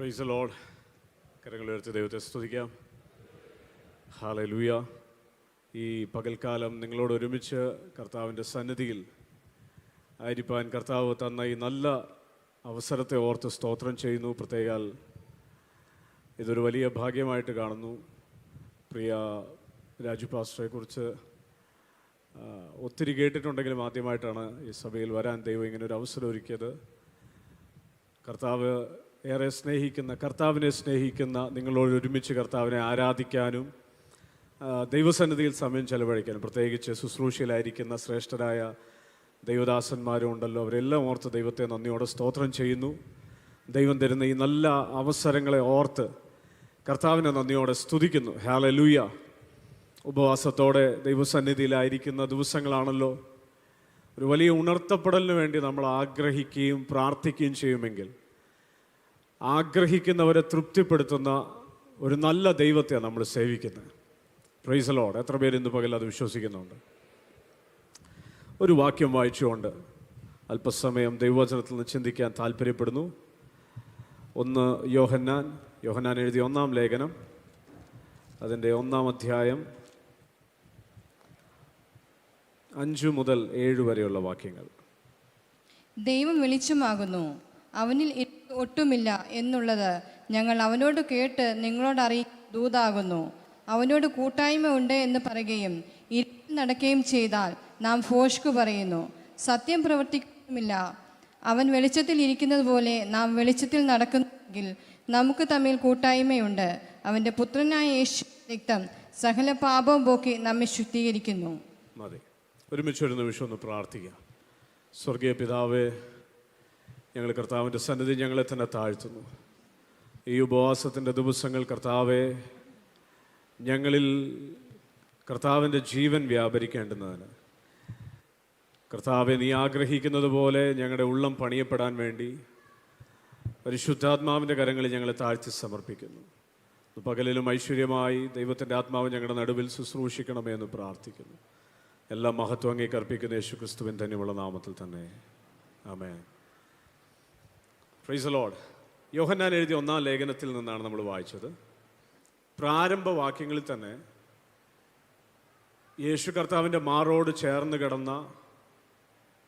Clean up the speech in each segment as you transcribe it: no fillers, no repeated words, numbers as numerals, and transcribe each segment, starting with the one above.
Price the Lord. കരങ്ങൾ ഉയർത്തി ദൈവത്തെ സ്തുതിക്കാം. ഹല്ലേലൂയ. ഈ പകൽക്കാലം നിങ്ങളോട് ഒരുമിച്ച് കർത്താവിൻ്റെ സന്നിധിയിൽ ആയിരിക്കാൻ കർത്താവ് തന്ന ഈ നല്ല അവസരത്തെ ഓർത്ത് സ്തോത്രം ചെയ്യുന്നു. പ്രത്യേകാൽ ഇതൊരു വലിയ ഭാഗ്യമായിട്ട് കാണുന്നു. പ്രിയ രാജു പാസ്റ്ററെക്കുറിച്ച് ഒത്തിരി കേട്ടിട്ടുണ്ടെങ്കിലും ആദ്യമായിട്ടാണ് ഈ സഭയിൽ വരാൻ ദൈവം ഇങ്ങനെ ഒരു അവസരം ഒരുക്കിയത്. കർത്താവ് ഏറെ സ്നേഹിക്കുന്ന, കർത്താവിനെ സ്നേഹിക്കുന്ന നിങ്ങളോട് ഒരുമിച്ച് കർത്താവിനെ ആരാധിക്കാനും ദൈവസന്നിധിയിൽ സമയം ചെലവഴിക്കാനും, പ്രത്യേകിച്ച് ശുശ്രൂഷയിലായിരിക്കുന്ന ശ്രേഷ്ഠരായ ദൈവദാസന്മാരും ഉണ്ടല്ലോ, അവരെല്ലാം ഓർത്ത് ദൈവത്തെ നന്ദിയോടെ സ്തോത്രം ചെയ്യുന്നു. ദൈവം തരുന്ന ഈ നല്ല അവസരങ്ങളെ ഓർത്ത് കർത്താവിനെ നന്ദിയോടെ സ്തുതിക്കുന്നു. ഹല്ലേലൂയ. ഉപവാസത്തോടെ ദൈവസന്നിധിയിലായിരിക്കുന്ന ദിവസങ്ങളാണല്ലോ. ഒരു വലിയ ഉണർത്തപ്പെടലിന് വേണ്ടി നമ്മൾ ആഗ്രഹിക്കുകയും പ്രാർത്ഥിക്കുകയും ചെയ്യുമെങ്കിൽ ആഗ്രഹിക്കുന്നവരെ തൃപ്തിപ്പെടുത്തുന്ന ഒരു നല്ല ദൈവത്തെയാണ് നമ്മൾ സേവിക്കുന്നത്. Price the Lord. എത്ര പേര് ഇന്ന് പകൽ അത് വിശ്വസിക്കുന്നുണ്ട്? ഒരു വാക്യം വായിച്ചുകൊണ്ട് അല്പസമയം ദൈവവചനത്തിൽ നിന്ന് ചിന്തിക്കാൻ താല്പര്യപ്പെടുന്നു. ഒന്ന് യോഹന്നാൻ എഴുതിയ 1-ാം ലേഖനം, അതിൻ്റെ 1-ാം അധ്യായം 5 മുതൽ 7 വരെയുള്ള വാക്യങ്ങൾ. ദൈവം വെളിച്ചമാകുന്നു, അവനിൽ ഒട്ടുമില്ല എന്നുള്ളത് ഞങ്ങൾ അവനോട് കേട്ട് നിങ്ങളോട് ദൂതാകുന്നു. അവനോട് കൂട്ടായ്മ ഉണ്ട് എന്ന് പറയുകയും ഇരുട്ടിൽ നടക്കുകയും ചെയ്താൽ നാം ഭോഷ്കു പറയുന്നു, സത്യം പ്രവർത്തിക്കുന്നില്ല. അവൻ വെളിച്ചത്തിൽ ഇരിക്കുന്നത് പോലെ നാം വെളിച്ചത്തിൽ നടക്കുന്നെങ്കിൽ നമുക്ക് തമ്മിൽ കൂട്ടായ്മയുണ്ട്. അവൻ്റെ പുത്രനായ യേശു രക്തം സകല പാപവും പോക്കി നമ്മെ ശുദ്ധീകരിക്കുന്നു. മതി. ഒരുമിച്ചൊരു നിമിഷം ഒന്ന് പ്രാർത്ഥിക്കാം. സ്വർഗീയ പിതാവേ, ഞങ്ങൾ കർത്താവിൻ്റെ സന്നിധി ഞങ്ങളെ തന്നെ താഴ്ത്തുന്നു. ഈ ഉപവാസത്തിൻ്റെ ദിവസങ്ങൾ കർത്താവെ, ഞങ്ങളിൽ കർത്താവിൻ്റെ ജീവൻ വ്യാപരിക്കേണ്ടുന്നതിന് കർത്താവെ, നീ ആഗ്രഹിക്കുന്നത് പോലെ ഞങ്ങളുടെ ഉള്ളം പണിയപ്പെടാൻ വേണ്ടി പരിശുദ്ധാത്മാവിൻ്റെ കരങ്ങളിൽ ഞങ്ങളെ താഴ്ത്തി സമർപ്പിക്കുന്നു. പകലിലും ഐശ്വര്യമായി ദൈവത്തിൻ്റെ ആത്മാവ് ഞങ്ങളുടെ നടുവിൽ ശുശ്രൂഷിക്കണമേ എന്ന് പ്രാർത്ഥിക്കുന്നു. എല്ലാ മഹത്വം അങ്ങേക്ക് അർപ്പിക്കുന്ന യേശു ക്രിസ്തുവിൻ തന്നെയുള്ള നാമത്തിൽ തന്നെ, ആമേൻ. Praise the Lord. യോഹന്നാൻ എഴുതിയ 1-ാം ലേഖനത്തിൽ നിന്നാണ് നമ്മൾ വായിച്ചത്. പ്രാരംഭ വാക്യങ്ങളിൽ തന്നെ യേശു കർത്താവിൻ്റെ മാറോട് ചേർന്ന് കിടന്ന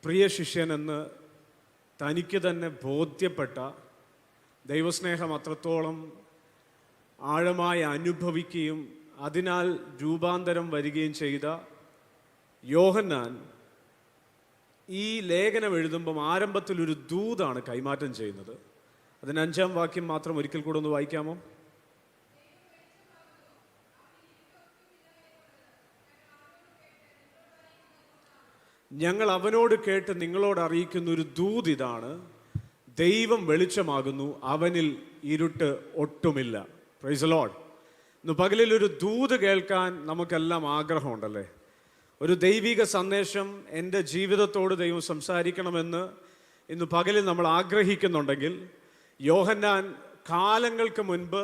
പ്രിയ ശിഷ്യൻ എന്ന് തനിക്ക് തന്നെ ബോധ്യപ്പെട്ട, ദൈവസ്നേഹം അത്രത്തോളം ആഴമായി അനുഭവിക്കുകയും അതിനാൽ രൂപാന്തരം വരികയും ചെയ്ത യോഹന്നാൻ ഈ ലേഖനം എഴുതുമ്പം ആരംഭത്തിൽ ഒരു ദൂതാണ് കൈമാറ്റം ചെയ്യുന്നത്. അതിന് 5-ാം വാക്യം മാത്രം ഒരിക്കൽ കൂടെ ഒന്ന് വായിക്കാമോ? ഞങ്ങൾ അവനോട് കേട്ട് നിങ്ങളോട് അറിയിക്കുന്ന ഒരു ദൂത് ഇതാണ്, ദൈവം വെളിച്ചമാകുന്നു, അവനിൽ ഇരുട്ട് ഒട്ടുമില്ല. Praise the Lord. ഇന്ന് പകലിൽ ഒരു ദൂത് കേൾക്കാൻ നമുക്കെല്ലാം ആഗ്രഹമുണ്ടല്ലേ? ഒരു ദൈവിക സന്ദേശം എൻ്റെ ജീവിതത്തോട് ദൈവം സംസാരിക്കണമെന്ന് ഇന്ന് പകലിൽ നമ്മൾ ആഗ്രഹിക്കുന്നുണ്ടെങ്കിൽ, യോഹന്നാൻ കാലങ്ങൾക്ക് മുൻപ്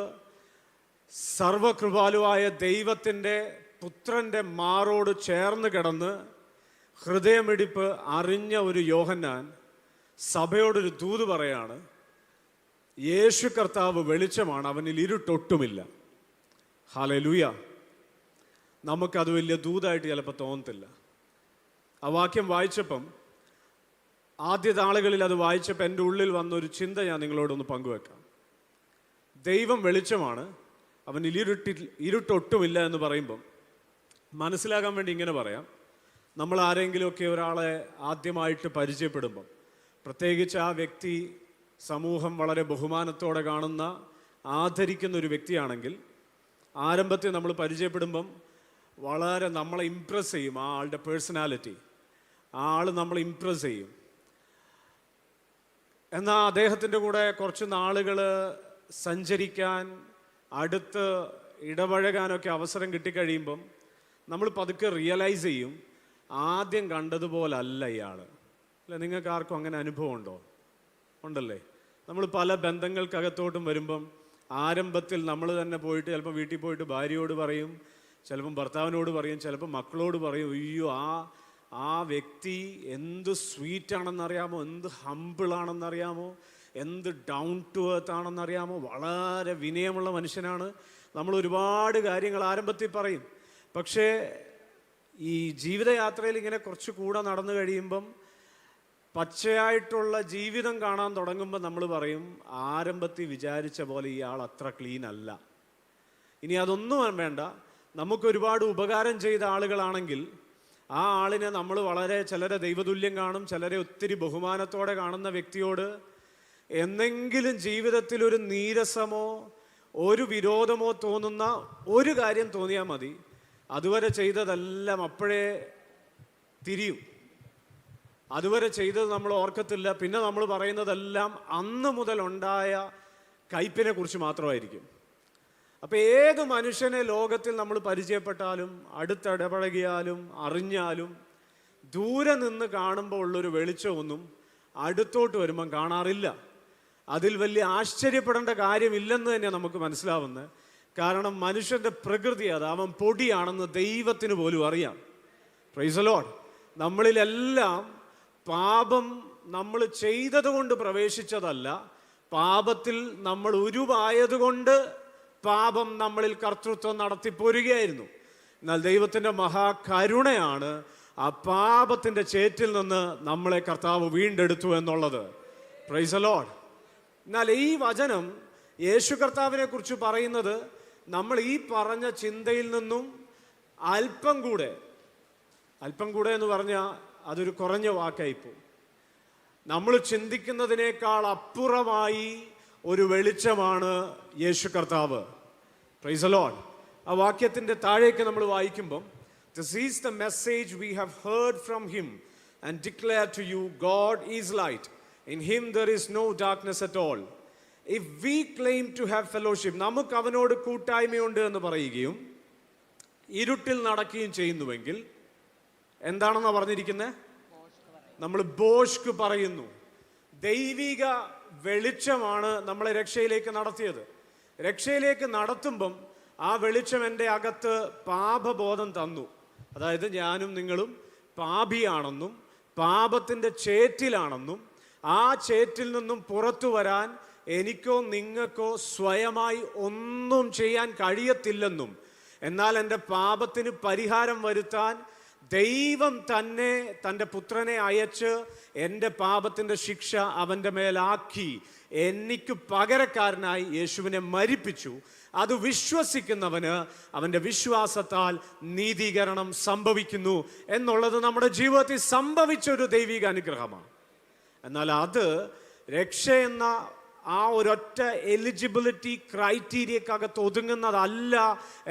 സർവകൃപാലുവായ ദൈവത്തിൻ്റെ പുത്രൻ്റെ മാറോട് ചേർന്ന് കിടന്ന് ഹൃദയമിടിപ്പ് അറിഞ്ഞ ഒരു യോഹന്നാൻ സഭയോടൊരു ദൂത് പറയാണ്, യേശു കർത്താവ് വെളിച്ചമാണ്, അവനിൽ ഇരുട്ടൊട്ടുമില്ല. ഹല്ലേലൂയ. നമുക്കത് വലിയ ദൂതായിട്ട് ചിലപ്പോൾ തോന്നത്തില്ല. ആ വാക്യം വായിച്ചപ്പം, ആദ്യ നാളുകളിൽ അത് വായിച്ചപ്പോൾ എൻ്റെ ഉള്ളിൽ വന്നൊരു ചിന്ത ഞാൻ നിങ്ങളോടൊന്ന് പങ്കുവെക്കാം. ദൈവം വെളിച്ചമാണ്, അവനിൽ ഇരുട്ടൊട്ടുമില്ല എന്ന് പറയുമ്പം മനസ്സിലാകാൻ വേണ്ടി ഇങ്ങനെ പറയാം. നമ്മൾ ആരെങ്കിലുമൊക്കെ ഒരാളെ ആദ്യമായിട്ട് പരിചയപ്പെടുമ്പം, പ്രത്യേകിച്ച് ആ വ്യക്തി സമൂഹം വളരെ ബഹുമാനത്തോടെ കാണുന്ന, ആദരിക്കുന്ന ഒരു വ്യക്തിയാണെങ്കിൽ, ആരംഭത്തിൽ നമ്മൾ പരിചയപ്പെടുമ്പം വളരെ നമ്മളെ ഇംപ്രസ് ചെയ്യും ആ ആളുടെ പേഴ്സണാലിറ്റി. ആ ആൾ നമ്മളെ ഇംപ്രസ് ചെയ്യും. എന്നാൽ അദ്ദേഹത്തിൻ്റെ കൂടെ കുറച്ച് നാളുകൾ സഞ്ചരിക്കാൻ, അടുത്ത് ഇടപഴകാനൊക്കെ അവസരം കിട്ടിക്കഴിയുമ്പം നമ്മൾ പതുക്കെ റിയലൈസ് ചെയ്യും, ആദ്യം കണ്ടതുപോലല്ല ഇയാൾ. അല്ല, നിങ്ങൾക്ക് ആർക്കും അങ്ങനെ അനുഭവം ഉണ്ടോ? ഉണ്ടല്ലേ? നമ്മൾ പല ബന്ധങ്ങൾക്കകത്തോട്ടും വരുമ്പം ആരംഭത്തിൽ നമ്മൾ തന്നെ പോയിട്ട് ചിലപ്പോൾ വീട്ടിൽ പോയിട്ട് ഭാര്യയോട് പറയും, ചിലപ്പം ഭർത്താവിനോട് പറയും, ചിലപ്പോൾ മക്കളോട് പറയും, അയ്യോ ആ വ്യക്തി എന്ത് സ്വീറ്റാണെന്നറിയാമോ, എന്ത് ഹമ്പിളാണെന്നറിയാമോ, എന്ത് ഡൗൺ ടു എർത്ത് ആണെന്നറിയാമോ? വളരെ വിനയമുള്ള മനുഷ്യനാണ്. നമ്മൾ ഒരുപാട് കാര്യങ്ങൾ ആരംഭത്തിൽ പറയും, പക്ഷേ ഈ ജീവിതയാത്രയിൽ ഇങ്ങനെ കുറച്ച് കൂടെ നടന്നു കഴിയുമ്പം പച്ചയായിട്ടുള്ള ജീവിതം കാണാൻ തുടങ്ങുമ്പോൾ നമ്മൾ പറയും, ആരംഭത്തിൽ വിചാരിച്ച പോലെ ഇയാൾ അത്ര ക്ലീൻ അല്ല. ഇനി അതൊന്നും വേണ്ട, നമുക്കൊരുപാട് ഉപകാരം ചെയ്ത ആളുകളാണെങ്കിൽ ആ ആളിനെ നമ്മൾ ചിലരെ ദൈവതുല്യം കാണും, ചിലരെ ഒത്തിരി ബഹുമാനത്തോടെ കാണുന്ന വ്യക്തിയോട് എന്തെങ്കിലും ജീവിതത്തിൽ ഒരു നീരസമോ ഒരു വിരോധമോ തോന്നുന്ന ഒരു കാര്യം തോന്നിയാൽ മതി, അതുവരെ ചെയ്തതെല്ലാം അപ്പോഴേ തിരിയും. അതുവരെ ചെയ്തത് നമ്മൾ ഓർക്കത്തില്ല. പിന്നെ നമ്മൾ പറയുന്നതെല്ലാം അന്ന് മുതൽ ഉണ്ടായ കയ്പിനെ കുറിച്ച് മാത്രമായിരിക്കും. അപ്പം ഏത് മനുഷ്യനെ ലോകത്തിൽ നമ്മൾ പരിചയപ്പെട്ടാലും അടുത്തിടപഴകിയാലും അറിഞ്ഞാലും ദൂരെ നിന്ന് കാണുമ്പോൾ ഉള്ളൊരു വെളിച്ചമൊന്നും അടുത്തോട്ട് വരുമ്പം കാണാറില്ല. അതിൽ വലിയ ആശ്ചര്യപ്പെടേണ്ട കാര്യമില്ലെന്ന് തന്നെ നമുക്ക് മനസ്സിലാവുന്നത്. കാരണം മനുഷ്യൻ്റെ പ്രകൃതി അത്, അവൻ പൊടിയാണെന്ന് ദൈവത്തിന് പോലും അറിയാം. Price the Lord. നമ്മളിലെല്ലാം പാപം നമ്മൾ ചെയ്തതുകൊണ്ട് പ്രവേശിച്ചതല്ല, പാപത്തിൽ നമ്മൾ ഉരുവായതുകൊണ്ട് പാപം നമ്മളിൽ കർത്തൃത്വം നടത്തിപ്പോരുകയായിരുന്നു. എന്നാൽ ദൈവത്തിൻ്റെ മഹാകരുണയാണ് ആ പാപത്തിൻ്റെ ചേറ്റിൽ നിന്ന് നമ്മളെ കർത്താവ് വീണ്ടെടുത്തു എന്നുള്ളത്. Price the Lord. എന്നാൽ ഈ വചനം യേശു കർത്താവിനെ കുറിച്ച് പറയുന്നത് നമ്മൾ ഈ പറഞ്ഞ ചിന്തയിൽ നിന്നും അല്പം കൂടെ എന്ന് പറഞ്ഞാൽ അതൊരു കുറഞ്ഞ വാക്കായിപ്പോ, നമ്മൾ ചിന്തിക്കുന്നതിനേക്കാൾ അപ്പുറമായി ഒരു വെളിച്ചമാണ് യേശു കർത്താവ്. Price the Lord. ആ വാക്യത്തിൻ്റെ താഴേക്ക് നമ്മൾ വായിക്കുമ്പം, "This is the message we have heard from him and declare to you, God is light. In him there is no darkness at all. If we claim to have fellowship," നമുക്ക് അവനോട് കൂട്ടായ്മയുണ്ട് എന്ന് പറയുകയും ഇരുട്ടിൽ നടക്കുകയും ചെയ്യുന്നുവെങ്കിൽ എന്താണെന്നാ പറഞ്ഞിരിക്കുന്നത്? നമ്മൾ ബോഷ്ക്ക് പറയുന്നു. ദൈവിക വെളിച്ചമാണ് നമ്മളെ രക്ഷയിലേക്ക് നടത്തിയത്. രക്ഷയിലേക്ക് നടത്തുമ്പം ആ വെളിച്ചം എൻ്റെ അകത്ത് പാപബോധം തന്നു. അതായത് ഞാനും നിങ്ങളും പാപിയാണെന്നും പാപത്തിൻ്റെ ചേറ്റിലാണെന്നും ആ ചേറ്റിൽ നിന്നും പുറത്തു വരാൻ എനിക്കോ നിങ്ങൾക്കോ സ്വയമായി ഒന്നും ചെയ്യാൻ കഴിയത്തില്ലെന്നും, എന്നാൽ എൻ്റെ പാപത്തിന് പരിഹാരം വരുത്താൻ ദൈവം തന്നെ തൻ്റെ പുത്രനെ അയച്ച് എൻ്റെ പാപത്തിൻ്റെ ശിക്ഷ അവൻ്റെ മേലാക്കി എനിക്ക് പകരക്കാരനായി യേശുവിനെ മരിപ്പിച്ചു. അത് വിശ്വസിക്കുന്നവന് അവൻ്റെ വിശ്വാസത്താൽ നീതീകരണം സംഭവിക്കുന്നു എന്നുള്ളത് നമ്മുടെ ജീവിതത്തിൽ സംഭവിച്ചൊരു ദൈവിക അനുഗ്രഹമാണ്. എന്നാൽ അത് രക്ഷ എന്ന ആ ഒരൊറ്റ എലിജിബിലിറ്റി ക്രൈറ്റീരിയക്കകത്ത് ഒതുങ്ങുന്നതല്ല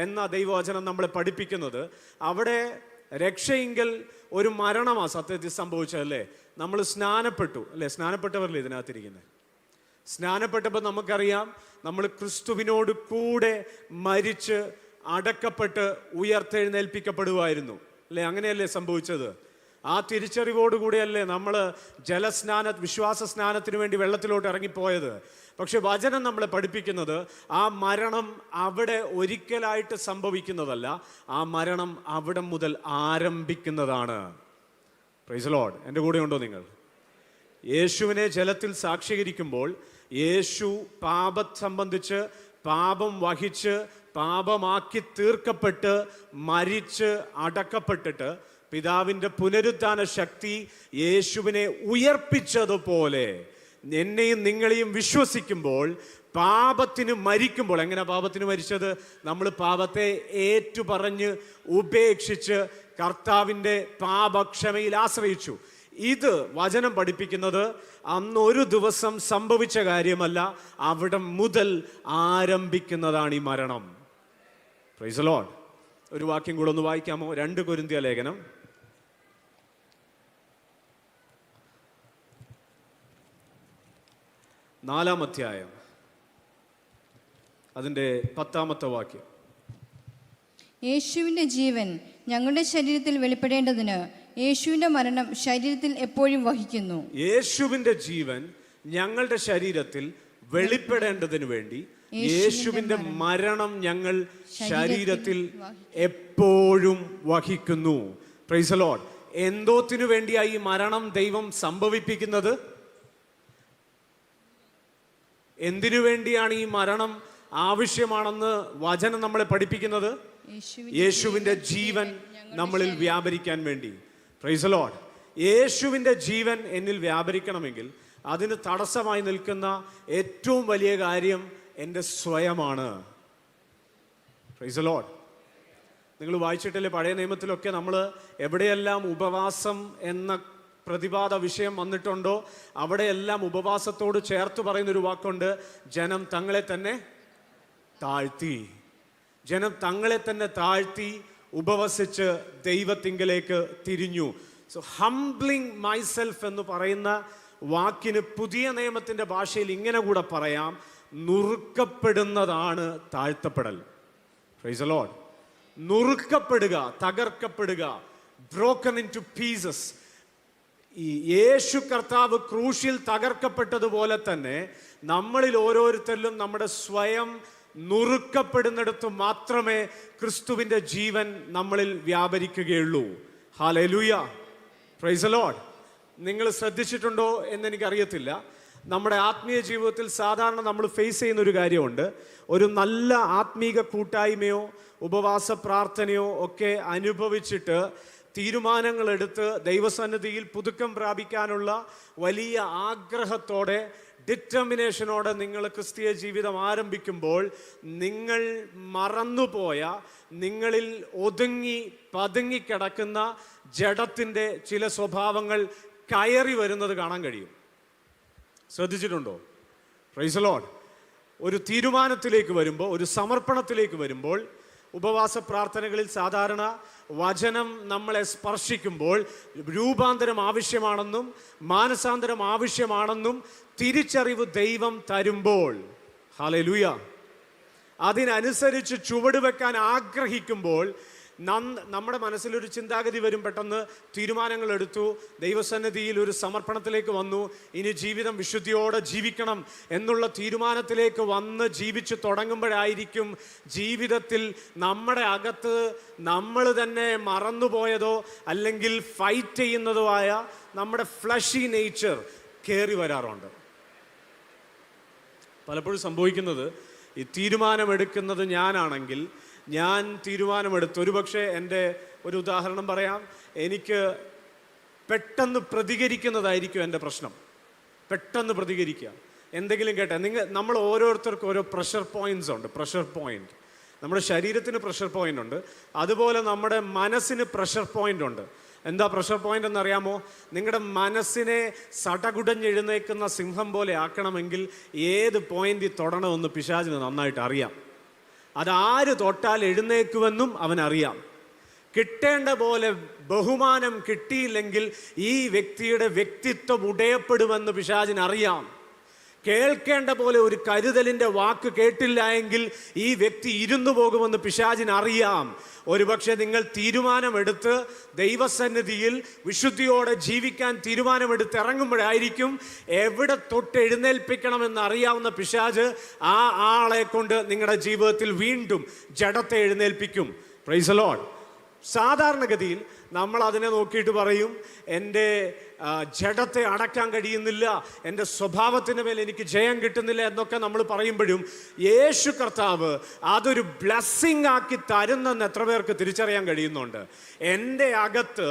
എന്ന ദൈവവചനം നമ്മളെ പഠിപ്പിക്കുന്നത്. അവിടെ രക്ഷയെങ്കിൽ ഒരു മരണമാണ് സത്യത്തിൽ സംഭവിച്ചതല്ലേ. നമ്മൾ സ്നാനപ്പെട്ടു അല്ലേ? സ്നാനപ്പെട്ടവരല്ലേ ഇതിനകത്തിരിക്കുന്നത്? സ്നാനപ്പെട്ടപ്പോൾ നമുക്കറിയാം നമ്മൾ ക്രിസ്തുവിനോട് കൂടെ മരിച്ച് അടക്കപ്പെട്ട് ഉയർത്തെഴുന്നേൽപ്പിക്കപ്പെടുമായിരുന്നു അല്ലേ? അങ്ങനെയല്ലേ സംഭവിച്ചത്? ആ തിരിച്ചറിവോടുകൂടിയല്ലേ നമ്മൾ വിശ്വാസ സ്നാനത്തിന് വേണ്ടി വെള്ളത്തിലോട്ട് ഇറങ്ങിപ്പോയത്. പക്ഷെ വചനം നമ്മളെ പഠിപ്പിക്കുന്നത് ആ മരണം അവിടെ ഒരിക്കലായിട്ട് സംഭവിക്കുന്നതല്ല, ആ മരണം അവിടെ മുതൽ ആരംഭിക്കുന്നതാണ്. Price the Lord. എൻ്റെ കൂടെ ഉണ്ടോ നിങ്ങൾ? യേശുവിനെ ജലത്തിൽ സാക്ഷീകരിക്കുമ്പോൾ യേശു സംബന്ധിച്ച് പാപം വഹിച്ച് പാപമാക്കി തീർക്കപ്പെട്ട് മരിച്ച് അടക്കപ്പെട്ടിട്ട് പിതാവിൻ്റെ പുനരുത്ഥാന ശക്തി യേശുവിനെ ഉയർപ്പിച്ചതുപോലെ എന്നെയും നിങ്ങളെയും വിശ്വസിക്കുമ്പോൾ പാപത്തിന് മരിക്കുമ്പോൾ, എങ്ങനെ പാപത്തിന് മരിച്ചത്? നമ്മൾ പാപത്തെ ഏറ്റുപറഞ്ഞ് ഉപേക്ഷിച്ച് കർത്താവിൻ്റെ പാപക്ഷമയിൽ ആശ്രയിച്ചു. ഇത് വചനം പഠിപ്പിക്കുന്നത് അന്നൊരു ദിവസം സംഭവിച്ച കാര്യമല്ല, അവിടെ മുതൽ ആരംഭിക്കുന്നതാണ് ഈ മരണം. Price the Lord. ഒരു വാക്യം കൂടെ ഒന്ന് വായിക്കാമോ? 2 കൊരിന്ത്യർ ലേഖനം 4-ാം അധ്യായം അതിൻ്റെ 10-ാമത്തെ വാക്യം. യേശുവിൻ്റെ ജീവൻ ഞങ്ങളുടെ ശരീരത്തിൽ വെളിപ്പെടേണ്ടതിന് യേശുവിൻ്റെ മരണം ശരീരത്തിൽ എപ്പോഴും വഹിക്കുന്നു. യേശുവിൻ്റെ ജീവൻ ഞങ്ങളുടെ ശരീരത്തിൽ വെളിപ്പെടേണ്ടതിന് വേണ്ടി യേശുവിൻ്റെ മരണം ഞങ്ങൾ ശരീരത്തിൽ എപ്പോഴും വഹിക്കുന്നു. Praise the Lord. എന്തോത്തിനു വേണ്ടിയായി ഈ മരണം ദൈവം സംഭവിപ്പിക്കുന്നത്? എന്തിനു വേണ്ടിയാണ് ഈ മരണം ആവശ്യമാണെന്ന് വചനം നമ്മളെ പഠിപ്പിക്കുന്നത്? യേശുവിൻ്റെ ജീവൻ നമ്മളിൽ വ്യാപരിക്കാൻ വേണ്ടി. Price the Lord. യേശുവിൻ്റെ ജീവൻ എന്നിൽ വ്യാപരിക്കണമെങ്കിൽ അതിന് തടസ്സമായി നിൽക്കുന്ന ഏറ്റവും വലിയ കാര്യം എൻ്റെ സ്വയമാണ്. Price the Lord. നിങ്ങൾ വായിച്ചിട്ടില്ലേ, പഴയ നിയമത്തിലൊക്കെ നമ്മൾ എവിടെയെല്ലാം ഉപവാസം എന്ന പ്രതിപാദ വിഷയം വന്നിട്ടുണ്ടോ അവിടെയെല്ലാം ഉപവാസത്തോട് ചേർത്ത് പറയുന്നൊരു വാക്കുണ്ട്, ജനം തങ്ങളെ തന്നെ താഴ്ത്തി. ജനം തങ്ങളെ തന്നെ താഴ്ത്തി ഉപവസിച്ച് ദൈവത്തിങ്കലേക്ക് തിരിഞ്ഞു. സോ ഹംബ്ലിങ് മൈസെൽഫ് എന്ന് പറയുന്ന വാക്കിന് പുതിയ നിയമത്തിൻ്റെ ഭാഷയിൽ ഇങ്ങനെ കൂടെ പറയാം, നുറുക്കപ്പെടുന്നതാണ് താഴ്ത്തപ്പെടൽ. Praise the Lord. നുറുക്കപ്പെടുക, തകർക്കപ്പെടുക, ബ്രോക്കൺ ഇൻ ടു പീസസ്. ഈ യേശു കർത്താവ് ക്രൂശിൽ തകർക്കപ്പെട്ടതുപോലെ തന്നെ നമ്മളിൽ ഓരോരുത്തരിലും നമ്മുടെ സ്വയം നുറുക്കപ്പെടുന്നിടത്ത് മാത്രമേ ക്രിസ്തുവിൻ്റെ ജീവൻ നമ്മളിൽ വ്യാപരിക്കുകയുള്ളൂ. ഹല്ലേലൂയ. Praise the Lord. നിങ്ങൾ ശ്രദ്ധിച്ചിട്ടുണ്ടോ എന്നെനിക്കറിയത്തില്ല, നമ്മുടെ ആത്മീയ ജീവിതത്തിൽ സാധാരണ നമ്മൾ ഫേസ് ചെയ്യുന്ന ഒരു കാര്യമുണ്ട്. ഒരു നല്ല ആത്മീക കൂട്ടായ്മയോ ഉപവാസ പ്രാർത്ഥനയോ ഒക്കെ അനുഭവിച്ചിട്ട് തീരുമാനങ്ങളെടുത്ത് ദൈവസന്നിധിയിൽ പുതുക്കം പ്രാപിക്കാനുള്ള വലിയ ആഗ്രഹത്തോടെ, ഡിറ്റർമിനേഷനോടെ നിങ്ങൾ ക്രിസ്തീയ ജീവിതം ആരംഭിക്കുമ്പോൾ നിങ്ങൾ മറന്നുപോയ, നിങ്ങളിൽ ഒതുങ്ങി പതുങ്ങിക്കിടക്കുന്ന ജഡത്തിൻ്റെ ചില സ്വഭാവങ്ങൾ കയറി വരുന്നത് കാണാൻ കഴിയും. ശ്രദ്ധിച്ചിട്ടുണ്ടോ? Price the Lord. ഒരു തീരുമാനത്തിലേക്ക് വരുമ്പോൾ, ഒരു സമർപ്പണത്തിലേക്ക് വരുമ്പോൾ, ഉപവാസ പ്രാർത്ഥനകളിൽ സാധാരണ വചനം നമ്മളെ സ്പർശിക്കുമ്പോൾ രൂപാന്തരം ആവശ്യമാണെന്നും മാനസാന്തരം ആവശ്യമാണെന്നും തിരിച്ചറിവ് ദൈവം തരുമ്പോൾ, ഹല്ലേലൂയ, അതിനനുസരിച്ച് ചുവടുവെക്കാൻ ആഗ്രഹിക്കുമ്പോൾ നമ്മുടെ മനസ്സിലൊരു ചിന്താഗതി വരും. പെട്ടെന്ന് തീരുമാനങ്ങൾ എടുത്തു, ദൈവസന്നിധിയിൽ ഒരു സമർപ്പണത്തിലേക്ക് വന്നു, ഇനി ജീവിതം വിശുദ്ധിയോടെ ജീവിക്കണം എന്നുള്ള തീരുമാനത്തിലേക്ക് വന്ന് ജീവിച്ചു തുടങ്ങുമ്പോഴായിരിക്കും ജീവിതത്തിൽ നമ്മുടെ അകത്ത് നമ്മൾ തന്നെ മറന്നുപോയതോ അല്ലെങ്കിൽ ഫൈറ്റ് ചെയ്യുന്നതോ ആയ നമ്മുടെ ഫ്ലഷി നേച്ചർ കയറി വരാറുണ്ട്. പലപ്പോഴും സംഭവിക്കുന്നത്, ഈ തീരുമാനമെടുക്കുന്നത് ഞാനാണെങ്കിൽ, ഞാൻ തീരുമാനമെടുത്തു, ഒരുപക്ഷെ എൻ്റെ ഒരു ഉദാഹരണം പറയാം, എനിക്ക് പെട്ടെന്ന് പ്രതികരിക്കുന്നതായിരിക്കും എൻ്റെ പ്രശ്നം. പെട്ടെന്ന് പ്രതികരിക്കുക, എന്തെങ്കിലും കേട്ടാൽ. നമ്മൾ ഓരോരുത്തർക്കും ഓരോ പ്രഷർ പോയിന്റ്സ് ഉണ്ട്. പ്രഷർ പോയിന്റ്, നമ്മുടെ ശരീരത്തിന് പ്രഷർ പോയിന്റ് ഉണ്ട്, അതുപോലെ നമ്മുടെ മനസ്സിന് പ്രഷർ പോയിന്റ് ഉണ്ട്. എന്താ പ്രഷർ പോയിന്റ് എന്നറിയാമോ? നിങ്ങളുടെ മനസ്സിനെ സടകുടഞ്ഞെഴുന്നേക്കുന്ന സിംഹം പോലെ ആക്കണമെങ്കിൽ ഏത് പോയിന്റിൽ തൊടണമെന്ന് പിശാചിന് നന്നായിട്ട് അറിയാം. അതാര് തൊട്ടാൽ എഴുന്നേക്കുമെന്നും അവനറിയാം. കിട്ടേണ്ട പോലെ ബഹുമാനം കിട്ടിയില്ലെങ്കിൽ ഈ വ്യക്തിയുടെ വ്യക്തിത്വം ഉടയപ്പെടുമെന്ന് പിശാചിനറിയാം. കേൾക്കേണ്ട പോലെ ഒരു കരുതലിൻ്റെ വാക്ക് കേട്ടില്ല എങ്കിൽ ഈ വ്യക്തി ഇരുന്നു പോകുമെന്ന് പിശാചിനറിയാം. ഒരുപക്ഷെ നിങ്ങൾ തീരുമാനമെടുത്ത് ദൈവസന്നിധിയിൽ വിശുദ്ധിയോടെ ജീവിക്കാൻ തീരുമാനമെടുത്ത് ഇറങ്ങുമ്പോഴായിരിക്കും എവിടെ തൊട്ട് എഴുന്നേൽപ്പിക്കണമെന്ന് അറിയാവുന്ന പിശാച് ആ ആളെ കൊണ്ട് നിങ്ങളുടെ ജീവിതത്തിൽ വീണ്ടും ജഡത്തെ എഴുന്നേൽപ്പിക്കും. Price the Lord. സാധാരണഗതിയിൽ നമ്മൾ അതിനെ നോക്കിയിട്ട് പറയും, എൻ്റെ ജഡത്തെ അടക്കാൻ കഴിയുന്നില്ല, എൻ്റെ സ്വഭാവത്തിന് മേൽ എനിക്ക് ജയം കിട്ടുന്നില്ല എന്നൊക്കെ നമ്മൾ പറയുമ്പോഴും യേശു കർത്താവ് അതൊരു ബ്ലെസ്സിങ് ആക്കി തരുന്നെന്ന് എത്ര പേർക്ക് തിരിച്ചറിയാൻ കഴിയുന്നുണ്ട്? എൻ്റെ അകത്ത്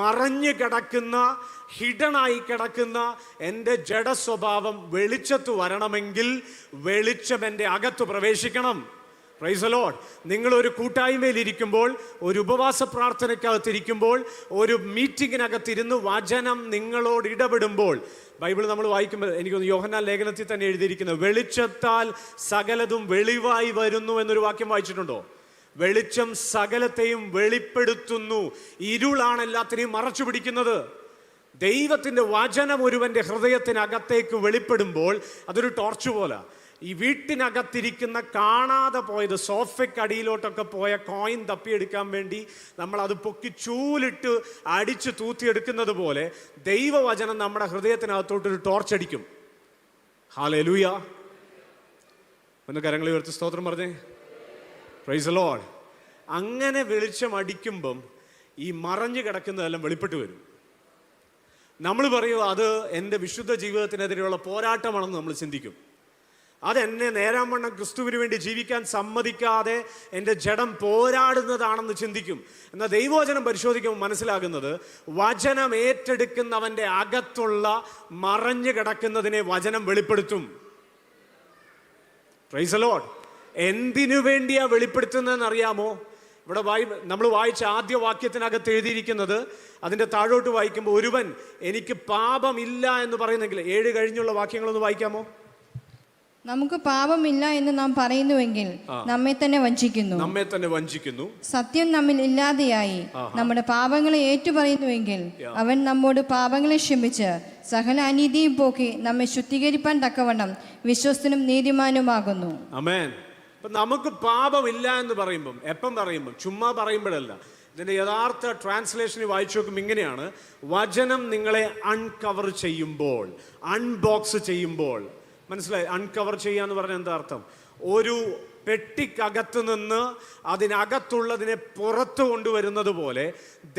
മറഞ്ഞു കിടക്കുന്ന, ഹിഡനായി കിടക്കുന്ന എൻ്റെ ജഡ സ്വഭാവം വെളിച്ചത്ത് വരണമെങ്കിൽ വെളിച്ചം എൻ്റെ അകത്ത് പ്രവേശിക്കണം. Price the Lord. നിങ്ങളൊരു കൂട്ടായ്മയിൽ ഇരിക്കുമ്പോൾ, ഒരു ഉപവാസ പ്രാർത്ഥനയ്ക്കകത്തിരിക്കുമ്പോൾ, ഒരു മീറ്റിങ്ങിനകത്തിരുന്ന് വചനം നിങ്ങളോട് ഇടപെടുമ്പോൾ, ബൈബിൾ നമ്മൾ വായിക്കുമ്പോൾ എനിക്കൊന്ന് യോഹന്നാൻ ലേഖനത്തിൽ തന്നെ എഴുതിയിരിക്കുന്നത്, വെളിച്ചത്താൽ സകലതും വെളിവായി വരുന്നു എന്നൊരു വാക്യം വായിച്ചിട്ടുണ്ടോ? വെളിച്ചം സകലത്തെയും വെളിപ്പെടുത്തുന്നു. ഇരുളാണ് എല്ലാത്തിനെയും മറച്ചു പിടിക്കുന്നത്. ദൈവത്തിൻ്റെ വചനം ഒരുവൻ്റെ ഹൃദയത്തിനകത്തേക്ക് വെളിപ്പെടുമ്പോൾ അതൊരു ടോർച്ച് പോലെ. ഈ വീട്ടിനകത്തിരിക്കുന്ന കാണാതെ പോയത്, സോഫയ്ക്കടിയിലോട്ടൊക്കെ പോയ കോയിൻ തപ്പിയെടുക്കാൻ വേണ്ടി നമ്മൾ അത് പൊക്കി ചൂലിട്ട് അടിച്ച് തൂത്തിയെടുക്കുന്നത് പോലെ ദൈവവചനം നമ്മുടെ ഹൃദയത്തിനകത്തോട്ടൊരു ടോർച്ചടിക്കും. ഹല്ലേലൂയ. ഒന്ന് കരങ്ങൾ ഉയർത്തി സ്തോത്രം പറഞ്ഞേ. Price the Lord. അങ്ങനെ വെളിച്ചം അടിക്കുമ്പം ഈ മറഞ്ഞു കിടക്കുന്നതെല്ലാം വെളിപ്പെട്ട് വരും. നമ്മൾ പറയും അത് എൻ്റെ വിശുദ്ധ ജീവിതത്തിനെതിരെയുള്ള പോരാട്ടമാണെന്ന് നമ്മൾ ചിന്തിക്കും. അതെന്നെ നേരാവണ്ണം ക്രിസ്തുവിന് വേണ്ടി ജീവിക്കാൻ സമ്മതിക്കാതെ എൻ്റെ ജഡം പോരാടുന്നതാണെന്ന് ചിന്തിക്കും. എന്നാൽ ദൈവവചനം പരിശോധിക്കുമ്പോൾ മനസ്സിലാകുന്നത് വചനം ഏറ്റെടുക്കുന്നവൻ്റെ അകത്തുള്ള മറഞ്ഞു കിടക്കുന്നതിനെ വചനം വെളിപ്പെടുത്തും. Price the Lord. എന്തിനു വേണ്ടിയാ വെളിപ്പെടുത്തുന്നതെന്ന് അറിയാമോ? ഇവിടെ നമ്മൾ വായിച്ച ആദ്യ വാക്യത്തിനകത്ത് എഴുതിയിരിക്കുന്നത്, അതിൻ്റെ താഴോട്ട് വായിക്കുമ്പോൾ ഒരുവൻ എനിക്ക് പാപമില്ല എന്ന് പറയുന്നെങ്കിൽ 7 കഴിഞ്ഞുള്ള വാക്യങ്ങളൊന്ന് വായിക്കാമോ? നമുക്ക് പാപമില്ല എന്ന് നാം പറയുന്നുവെങ്കിൽ നമ്മെ തന്നെ വഞ്ചിക്കുന്നു. സത്യം നമ്മിൽ ഇല്ലാതെയായി. നമ്മുടെ പാപങ്ങളെ ഏറ്റുപറയുന്നുവെങ്കിൽ അവൻ നമ്മോട് പാപങ്ങളെ ക്ഷമിച്ച് സകല അനീതിയും പോക്കി നമ്മെ ശുദ്ധീകരിപ്പാൻ തക്കവണ്ണം വിശ്വസ്തനും നീതിമാനുമാകുന്നു. ആമേൻ. അപ്പൊ നമുക്ക് പാപമില്ല എന്ന് പറയുമ്പം, എപ്പം പറയുമ്പം, ചുമ്മാ പറയുമ്പോഴല്ല. ഇതിന്റെ യഥാർത്ഥ ട്രാൻസ്ലേഷന് വായിച്ചു നോക്കുമ്പോൾ ഇങ്ങനെയാണ്: വചനം നിങ്ങളെ അൺകവർ ചെയ്യുമ്പോൾ, അൺബോക്സ് ചെയ്യുമ്പോൾ. മനസ്സിലായി? അൺകവർ ചെയ്യാന്ന് പറഞ്ഞാൽ എന്താ അർത്ഥം? ഒരു പെട്ടിക്കകത്ത് നിന്ന് അതിനകത്തുള്ളതിനെ പുറത്തു കൊണ്ടുവരുന്നത് പോലെ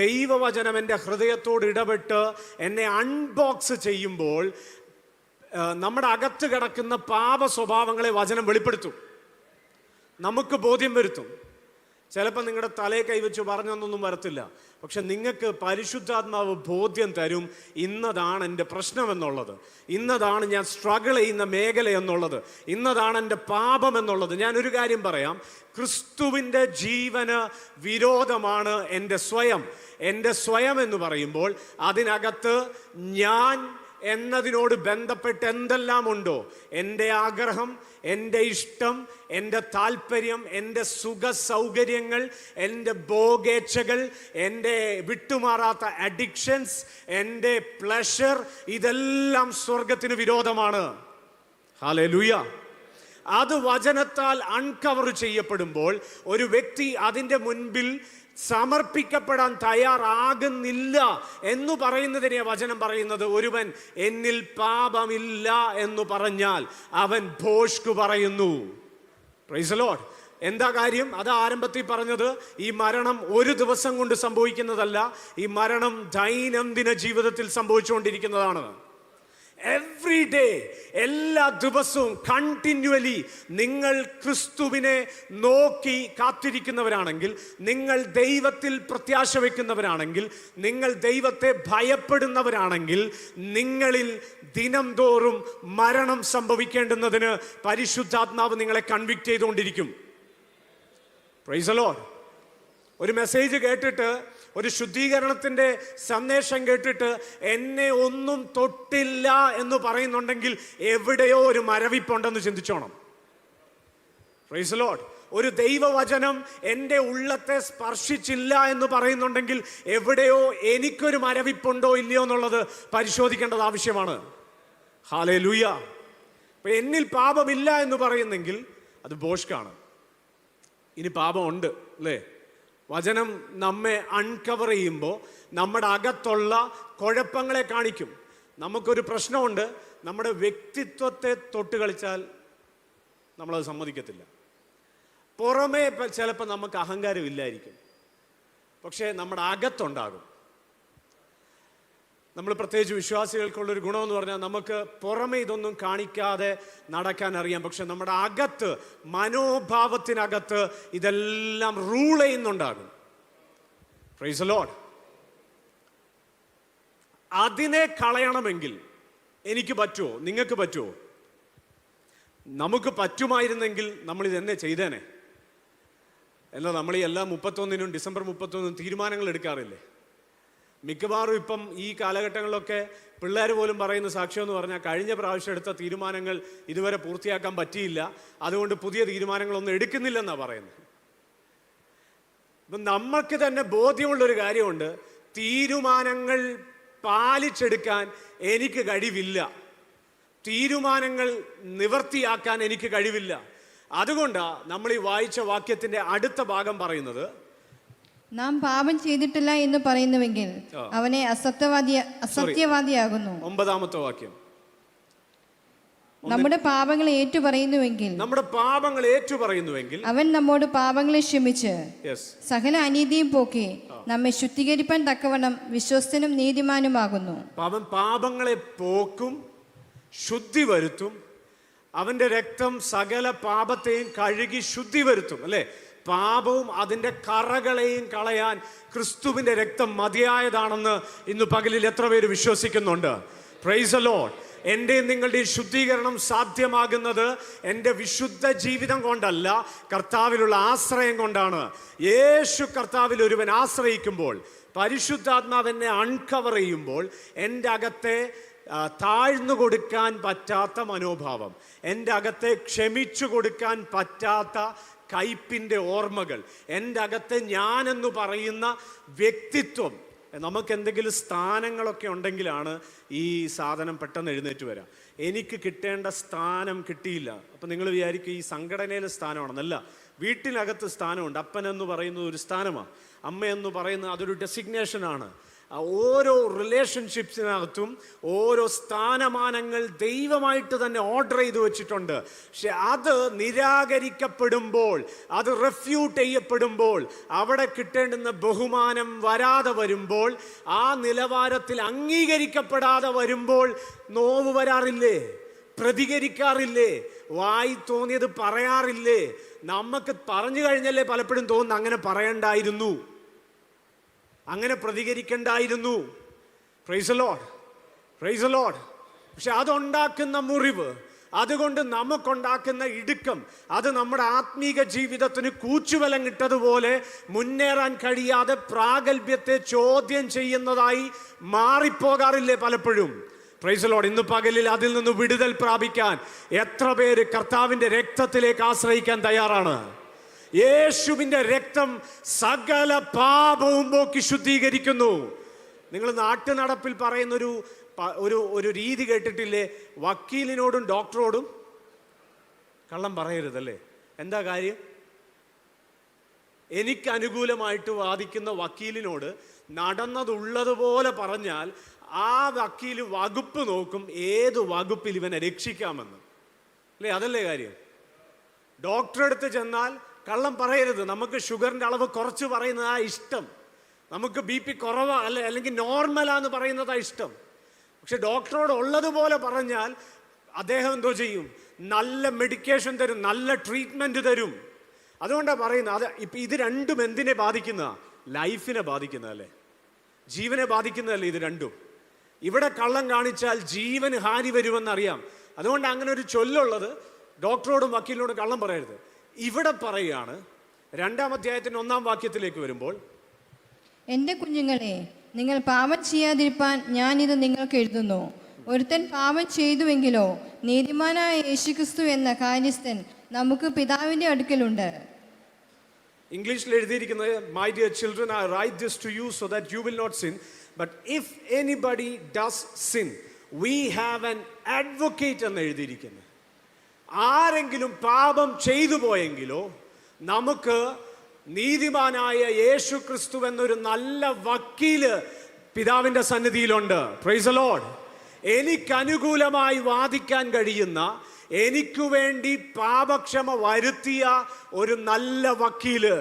ദൈവവചനം എൻ്റെ ഹൃദയത്തോട് ഇടപെട്ട് എന്നെ അൺബോക്സ് ചെയ്യുമ്പോൾ നമ്മുടെ അകത്ത് കിടക്കുന്ന പാപ സ്വഭാവങ്ങളെ വചനം വെളിപ്പെടുത്തും, നമുക്ക് ബോധ്യം വരുത്തും. ചിലപ്പോൾ നിങ്ങളുടെ തലയെ കൈവച്ച് പറഞ്ഞൊന്നും വരത്തില്ല, പക്ഷെ നിങ്ങൾക്ക് പരിശുദ്ധാത്മാവ് ബോധ്യം തരും. ഇന്നതാണ് എൻ്റെ പ്രശ്നം എന്നുള്ളത്, ഇന്നതാണ് ഞാൻ സ്ട്രഗിൾ ചെയ്യുന്ന മേഖല എന്നുള്ളത്, ഇന്നതാണ് എൻ്റെ പാപം എന്നുള്ളത്. ഞാനൊരു കാര്യം പറയാം, ക്രിസ്തുവിൻ്റെ ജീവന് വിരോധമാണ് എൻ്റെ സ്വയം. എൻ്റെ സ്വയം എന്ന് പറയുമ്പോൾ അതിനകത്ത് ഞാൻ എന്നതിനോട് ബന്ധപ്പെട്ട് എന്തെല്ലാം ഉണ്ടോ, എൻ്റെ ആഗ്രഹം, എൻ്റെ ഇഷ്ടം, എൻ്റെ താല്പര്യം, എൻ്റെ സുഖ സൗകര്യങ്ങൾ, എൻ്റെ ഭോഗേച്ഛകൾ, എൻ്റെ വിട്ടുമാറാത്ത അഡിക്ഷൻസ്, എൻ്റെ പ്ലഷർ, ഇതെല്ലാം സ്വർഗത്തിന് വിരോധമാണ്. ഹല്ലേലൂയ. അത് വചനത്താൽ അൺകവർ ചെയ്യപ്പെടുമ്പോൾ ഒരു വ്യക്തി അതിൻ്റെ മുൻപിൽ സമർപ്പിക്കപ്പെടാൻ തയ്യാറാകുന്നില്ല എന്ന് പറയുന്നതിനെ വചനം പറയുന്നത്, ഒരുവൻ എന്നിൽ പാപമില്ല എന്ന് പറഞ്ഞാൽ അവൻ ഭോഷ്കു പറയുന്നു. Price the Lord. എന്താ കാര്യം? അത് ആരംഭത്തിൽ പറഞ്ഞത്, ഈ മരണം ഒരു ദിവസം കൊണ്ട് സംഭവിക്കുന്നതല്ല, ഈ മരണം ദൈനംദിന ജീവിതത്തിൽ സംഭവിച്ചുകൊണ്ടിരിക്കുന്നതാണ്. എവ്രി ഡേ, എല്ലാ ദിവസവും കണ്ടിന്യൂവലി നിങ്ങൾ ക്രിസ്തുവിനെ നോക്കി കാത്തിരിക്കുന്നവരാണെങ്കിൽ, നിങ്ങൾ ദൈവത്തിൽ പ്രത്യാശ വയ്ക്കുന്നവരാണെങ്കിൽ, നിങ്ങൾ ദൈവത്തെ ഭയപ്പെടുന്നവരാണെങ്കിൽ, നിങ്ങളിൽ ദിനം തോറും മരണം സംഭവിക്കേണ്ടുന്നതിന് പരിശുദ്ധാത്മാവ് നിങ്ങളെ കൺവിക്ട് ചെയ്തുകൊണ്ടിരിക്കും. Price the Lord. ഒരു മെസ്സേജ് കേട്ടിട്ട്, ഒരു ശുദ്ധീകരണത്തിൻ്റെ സന്ദേശം കേട്ടിട്ട് എന്നെ ഒന്നും തൊട്ടില്ല എന്ന് പറയുന്നുണ്ടെങ്കിൽ എവിടെയോ ഒരു മരവിപ്പുണ്ടെന്ന് ചിന്തിച്ചോണം. Praise the Lord. ഒരു ദൈവവചനം എൻ്റെ ഉള്ളത്തെ സ്പർശിച്ചില്ല എന്ന് പറയുന്നുണ്ടെങ്കിൽ എവിടെയോ എനിക്കൊരു മരവിപ്പുണ്ടോ ഇല്ലയോ എന്നുള്ളത് പരിശോധിക്കേണ്ടത് ആവശ്യമാണ്. ഹല്ലേലൂയ. അപ്പൊ എന്നിൽ പാപമില്ല എന്ന് പറയുന്നെങ്കിൽ അത് ഭോഷ്കാണ്. ഇനി പാപമുണ്ട് അല്ലേ? വചനം നമ്മെ അൺകവർ ചെയ്യുമ്പോൾ നമ്മുടെ അകത്തുള്ള കുഴപ്പങ്ങളെ കാണിക്കും. നമുക്കൊരു പ്രശ്നമുണ്ട്, നമ്മുടെ വ്യക്തിത്വത്തെ തൊട്ട് കളിച്ചാൽ നമ്മളത് സമ്മതിക്കത്തില്ല. പുറമേ ചിലപ്പോൾ നമുക്ക് അഹങ്കാരം ഇല്ലായിരിക്കും, പക്ഷേ നമ്മുടെ അകത്തുണ്ടാകും. നമ്മൾ പ്രത്യേകിച്ച് വിശ്വാസികൾക്കുള്ളൊരു ഗുണമെന്ന് പറഞ്ഞാൽ നമുക്ക് പുറമെ ഇതൊന്നും കാണിക്കാതെ നടക്കാൻ അറിയാം, പക്ഷെ നമ്മുടെ അകത്ത്, മനോഭാവത്തിനകത്ത് ഇതെല്ലാം റൂൾ ചെയ്യുന്നുണ്ടാകും. Praise the Lord. അതിനെ കളയണമെങ്കിൽ എനിക്ക് പറ്റുമോ? നിങ്ങൾക്ക് പറ്റുമോ? നമുക്ക് പറ്റുമായിരുന്നെങ്കിൽ നമ്മളിത് എന്നെ ചെയ്തേനെ. എന്നാൽ നമ്മൾ ഈ എല്ലാ 31-നും ഡിസംബർ 31-നും തീരുമാനങ്ങൾ എടുക്കാറില്ലേ? മിക്കവാറും ഇപ്പം ഈ കാലഘട്ടങ്ങളിലൊക്കെ പിള്ളേർ പോലും പറയുന്ന സാക്ഷ്യം എന്ന് പറഞ്ഞാൽ, കഴിഞ്ഞ പ്രാവശ്യം എടുത്ത തീരുമാനങ്ങൾ ഇതുവരെ പൂർത്തിയാക്കാൻ പറ്റിയില്ല, അതുകൊണ്ട് പുതിയ തീരുമാനങ്ങളൊന്നും എടുക്കുന്നില്ലെന്നാണ് പറയുന്നത്. ഇപ്പം നമ്മൾക്ക് തന്നെ ബോധ്യമുള്ളൊരു കാര്യമുണ്ട്, തീരുമാനങ്ങൾ പാലിച്ചെടുക്കാൻ എനിക്ക് കഴിവില്ല, തീരുമാനങ്ങൾ നിവർത്തിയാക്കാൻ എനിക്ക് കഴിവില്ല. അതുകൊണ്ടാണ് നമ്മൾ ഈ വായിച്ച വാക്യത്തിൻ്റെ അടുത്ത ഭാഗം പറയുന്നത്, നാം പാപം ചെയ്തിട്ടില്ല എന്ന് പറയുന്നുവെങ്കിൽ അവനെ അസത്യവാദിയാകുന്നു. 9-ാമത്തെ വാക്യം. നമ്മുടെ പാപങ്ങളെ ഏറ്റുപറയുന്നുവെങ്കിൽ അവൻ നമ്മോട് പാപങ്ങളെ ക്ഷമിച്ച് സകല അനീതിയും പോക്കി നമ്മെ ശുദ്ധീകരിപ്പാൻ തക്കവണ്ണം വിശ്വസ്തനും നീതിമാനുമാകുന്നു. അവൻ പാപങ്ങളെ പോക്കും ശുദ്ധി വരുത്തും. അവന്റെ രക്തം സകല പാപത്തെയും കഴുകി ശുദ്ധി വരുത്തും. അല്ലെ, പാപവും അതിന്റെ കറകളെയും കളയാൻ ക്രിസ്തുവിന്റെ രക്തം മതിയായതാണെന്ന് ഇന്ന് പകലിൽ എത്ര പേര് വിശ്വസിക്കുന്നുണ്ട്? Price the Lord. എൻ്റെയും നിങ്ങളുടെയും ശുദ്ധീകരണം സാധ്യമാകുന്നത് എൻ്റെ വിശുദ്ധ ജീവിതം കൊണ്ടല്ല, കർത്താവിലുള്ള ആശ്രയം കൊണ്ടാണ്. യേശു കർത്താവിൽ ഒരുവൻ ആശ്രയിക്കുമ്പോൾ, പരിശുദ്ധാത്മാവ് എന്നെ അൺകവർ ചെയ്യുമ്പോൾ, എൻ്റെ അകത്തെ താഴ്ന്നു കൊടുക്കാൻ പറ്റാത്ത മനോഭാവം, എൻ്റെ അകത്തെ ക്ഷമിച്ചു കൊടുക്കാൻ പറ്റാത്ത കയ്പിൻ്റെ ഓർമ്മകൾ, എൻ്റെ അകത്തെ ഞാനെന്ന് പറയുന്ന വ്യക്തിത്വം, നമുക്ക് എന്തെങ്കിലും സ്ഥാനങ്ങളൊക്കെ ഉണ്ടെങ്കിലാണ് ഈ സാധനം പെട്ടെന്ന് എഴുന്നേറ്റ് വരാം. എനിക്ക് കിട്ടേണ്ട സ്ഥാനം കിട്ടിയില്ല. അപ്പം നിങ്ങൾ വിചാരിക്കും ഈ സംഘടനയിലെ സ്ഥാനമാണെന്നല്ല. വീട്ടിനകത്ത് സ്ഥാനമുണ്ട്. അപ്പനെന്ന് പറയുന്നത് ഒരു സ്ഥാനമാണ്, അമ്മയെന്ന് പറയുന്നത് അതൊരു ഡെസിഗ്നേഷനാണ്. ഓരോ റിലേഷൻഷിപ്സിനകത്തും ഓരോ സ്ഥാനമാനങ്ങൾ ദൈവമായിട്ട് തന്നെ ഓർഡർ ചെയ്ത് വെച്ചിട്ടുണ്ട്. പക്ഷെ അത് നിരാകരിക്കപ്പെടുമ്പോൾ, അത് റെഫ്യൂട്ട് ചെയ്യപ്പെടുമ്പോൾ, അവിടെ കിട്ടേണ്ടുന്ന ബഹുമാനം വരാതെ വരുമ്പോൾ, ആ നിലവാരത്തിൽ അംഗീകരിക്കപ്പെടാതെ വരുമ്പോൾ നോവ് വരാറില്ലേ? പ്രതികരിക്കാറില്ലേ? വായി തോന്നിയത് പറയാറില്ലേ? നമുക്ക് പറഞ്ഞു കഴിഞ്ഞല്ലേ പലപ്പോഴും തോന്നുന്നു അങ്ങനെ പറയണ്ടായിരുന്നു, അങ്ങനെ പ്രതികരിക്കണ്ടായിരുന്നു. Praise the Lord, praise the Lord. പക്ഷെ അതുണ്ടാക്കുന്ന മുറിവ്, അതുകൊണ്ട് നമുക്കുണ്ടാക്കുന്ന ഇടുക്കം, അത് നമ്മുടെ ആത്മീക ജീവിതത്തിന് കൂച്ചുബലം കിട്ടതുപോലെ മുന്നേറാൻ കഴിയാതെ പ്രാഗൽഭ്യത്തെ ചോദ്യം ചെയ്യുന്നതായി മാറിപ്പോകാറില്ലേ പലപ്പോഴും? Price the Lord. ഇന്ന് പകലിൽ അതിൽ നിന്ന് വിടുതൽ പ്രാപിക്കാൻ എത്ര പേര് കർത്താവിൻ്റെ രക്തത്തിലേക്ക് ആശ്രയിക്കാൻ തയ്യാറാണ്? യേശുവിൻ്റെ രക്തം സകല പാപവും പോക്കി ശുദ്ധീകരിക്കുന്നു. നിങ്ങൾ നാട്ടു നടപ്പിൽ പറയുന്നൊരു ഒരു രീതി കേട്ടിട്ടില്ലേ? വക്കീലിനോടും ഡോക്ടറോടും കള്ളം പറയരുതല്ലേ. എന്താ കാര്യം? എനിക്ക് അനുകൂലമായിട്ട് വാദിക്കുന്ന വക്കീലിനോട് നടന്നതുള്ളതുപോലെ പറഞ്ഞാൽ ആ വക്കീൽ വകുപ്പ് നോക്കും, ഏത് വകുപ്പിൽ ഇവനെ രക്ഷിക്കാമെന്ന്. അല്ലേ, അതല്ലേ കാര്യം? ഡോക്ടറെ അടുത്ത് ചെന്നാൽ കള്ളം പറയരുത്. നമുക്ക് ഷുഗറിൻ്റെ അളവ് കുറച്ച് പറയുന്നതാ ഇഷ്ടം, നമുക്ക് BP കുറവാ അല്ലെങ്കിൽ നോർമലാന്ന് പറയുന്നതാ ഇഷ്ടം. പക്ഷെ ഡോക്ടറോട് ഉള്ളതുപോലെ പറഞ്ഞാൽ അദ്ദേഹം എന്തോ ചെയ്യും? നല്ല മെഡിക്കേഷൻ തരും, നല്ല ട്രീറ്റ്മെൻറ്റ് തരും. അതുകൊണ്ടാണ് പറയുന്നത്. അത് ഇപ്പം ഇത് രണ്ടും എന്തിനെ ബാധിക്കുന്ന? ലൈഫിനെ ബാധിക്കുന്നതല്ലേ, ജീവനെ ബാധിക്കുന്നതല്ലേ ഇത് രണ്ടും. ഇവിടെ കള്ളം കാണിച്ചാൽ ജീവന് ഹാനി വരുമെന്നറിയാം. അതുകൊണ്ട് അങ്ങനെ ഒരു ചൊല്ലുള്ളത്, ഡോക്ടറോടും വക്കീലിനോടും കള്ളം പറയരുത്. ഇവിടെ പറയുകയാണ് 2-ാം അധ്യായത്തിൻ്റെ 1-ാം വാക്യത്തിലേക്ക് വരുമ്പോൾ, എൻ്റെ കുഞ്ഞുങ്ങളെ, നിങ്ങൾ പാപം ചെയ്യാതിരിപ്പാൻ ഞാനിത് നിങ്ങൾക്ക് എഴുതുന്നു. ഒരുത്തൻ പാപം ചെയ്തുവെങ്കിലോ നീതിമാനായ യേശുക്രിസ്തു എന്ന കാര്യസ്ഥൻ നമുക്ക് പിതാവിൻ്റെ അടുക്കലുണ്ട്. ഇംഗ്ലീഷിൽ എഴുതിയിരിക്കുന്നത്, my dear children, I write this to you so that you will not sin, but if anybody does sin we have an advocate എന്ന് എഴുതിയിരിക്കുന്നത്. ആരെങ്കിലും പാപം ചെയ്തു പോയെങ്കിലോ നമുക്ക് നീതിമാനായ യേശു ക്രിസ്തു എന്നൊരു നല്ല വക്കീല് പിതാവിൻ്റെ സന്നിധിയിലുണ്ട്. Price the Lord. എനിക്ക് അനുകൂലമായി വാദിക്കാൻ കഴിയുന്ന, എനിക്കു വേണ്ടി പാപക്ഷമ വരുത്തിയ ഒരു നല്ല വക്കീല്.